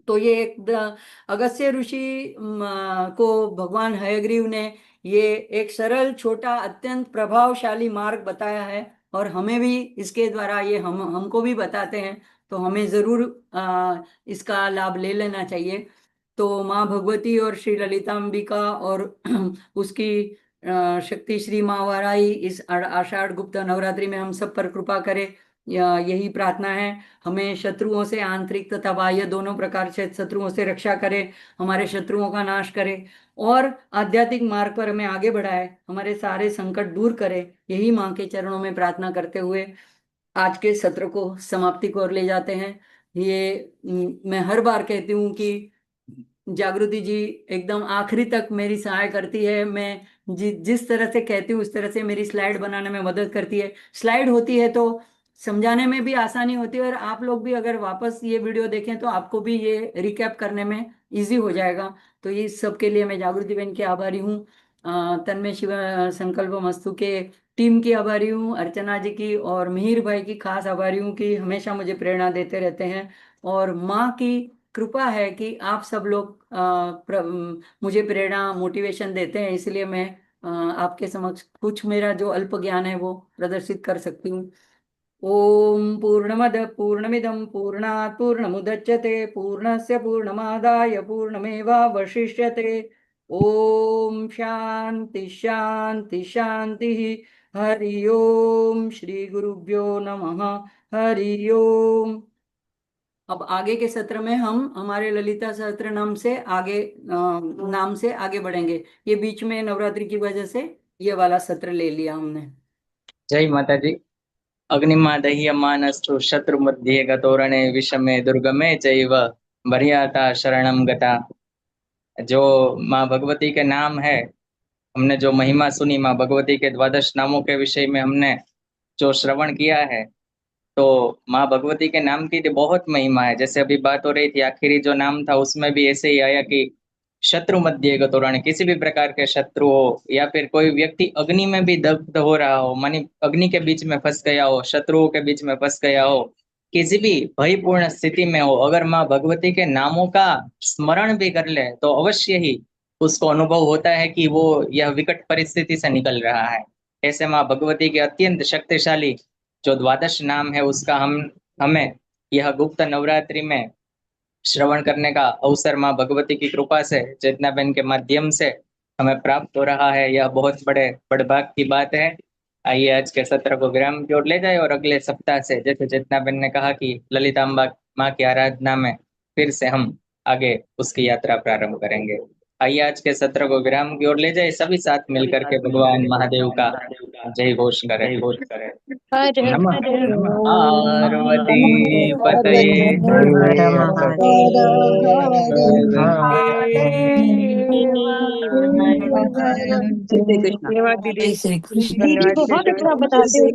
S2: तो ये अगस्त्य ऋषि को भगवान हयग्रीव ने ये एक सरल, छोटा, अत्यंत प्रभावशाली मार्ग बताया है, और हमें भी इसके द्वारा ये हमको भी बताते हैं। तो हमें जरूर इसका लाभ ले लेना चाहिए। तो माँ भगवती और श्री ललिताम्बिका और उसकी शक्ति श्री माँ वाराही इस आषाढ़ गुप्त नवरात्रि में हम सब पर कृपा करे, यही प्रार्थना है। हमें शत्रुओं से, आंतरिक तथा बाह्य दोनों प्रकार से शत्रुओं से रक्षा करे, हमारे शत्रुओं का नाश करे, और आध्यात्मिक मार्ग पर हमें आगे बढ़ाए, हमारे सारे संकट दूर करे। यही माँ के चरणों में प्रार्थना करते हुए आज के सत्र को समाप्ति की ओर ले जाते हैं। मैं हर बार कहती हूँ कि जागृति जी एकदम आखिरी तक मेरी सहाय करती है। मैं जिस तरह से कहती हूँ उस तरह से मेरी स्लाइड बनाने में मदद करती है। स्लाइड होती है तो समझाने में भी आसानी होती है, और आप लोग भी अगर वापस ये वीडियो देखें तो आपको भी ये रिकैप करने में इजी हो जाएगा। तो इस सब के लिए मैं जागृति बहन की आभारी हूँ, तन्मय शिव संकल्प मस्तु के टीम की आभारी हूँ, अर्चना जी की और मिहिर भाई की खास आभारी हूँ कि हमेशा मुझे प्रेरणा देते रहते हैं। और माँ की कृपा है कि आप सब लोग मुझे प्रेरणा, मोटिवेशन देते हैं, इसलिए मैं आपके समक्ष कुछ मेरा जो अल्प ज्ञान है वो प्रदर्शित कर सकती हूँ। ओम पूर्णमद पूर्णमिदं पूर्णात् पूर्णमुदच्यते पूर्णस्य पूर्णमादाय पूर्णमेवावशिष्यते। ओम शांति शांति शांति। हरि ओम श्री गुरुभ्यो नमः। हरि ओम। अब आगे के सत्र में हम हमारे ललिता सहस्त्र नाम से आगे बढ़ेंगे। ये बीच में नवरात्रि की वजह से ये वाला सत्र ले लिया हमने।
S3: जय माता दी। अग्निमा दह्यमानस्तु शत्रु मध्ये गतोरणे विषमे दुर्गमे चैव वरीयाता शरणम गता। जो माँ भगवती के नाम है, हमने जो महिमा सुनी माँ भगवती के द्वादश नामों के विषय में हमने जो श्रवण किया है, तो माँ भगवती के नाम की तो बहुत महिमा है। जैसे अभी बात हो रही थी, आखिरी जो नाम था उसमें भी ऐसे ही आया कि शत्रु मध्य गतोरण, किसी भी प्रकार के शत्रु हो या फिर कोई व्यक्ति अग्नि में भी दग्ध हो रहा हो, मानी अग्नि के बीच में फंस गया हो, शत्रुओं के बीच में फंस गया हो, किसी भी भयपूर्ण स्थिति में हो, अगर माँ भगवती के नामों का स्मरण भी कर ले तो अवश्य ही उसको अनुभव होता है कि वो यह विकट परिस्थिति से निकल रहा है। ऐसे माँ भगवती के अत्यंत शक्तिशाली जो द्वादश नाम है उसका हमें यह गुप्त नवरात्रि में श्रवण करने का अवसर माँ भगवती की कृपा से, चेतना बहन के माध्यम से हमें प्राप्त हो रहा है। यह बहुत बड़े भाग की बात है। आइए आज के सत्र को विराम की ओर ले जाए और अगले सप्ताह से, जैसे चेतना बहन ने कहा कि ललिताम्बा माँ की आराधना में फिर से हम आगे उसकी यात्रा प्रारंभ करेंगे। आइए आज के सत्र को विराम की ओर ले जाए, सभी साथ मिलकर के भगवान महादेव का जय घोष करें।
S4: हर
S3: नमः
S4: हर ओम
S3: पार्वती
S4: हर
S3: पतये
S4: हर
S3: हर
S4: महादेव।
S3: महादेव।
S4: जय श्री कृष्ण।
S5: जय श्री कृष्ण।
S4: दीदी बहुत अच्छा बताते हो।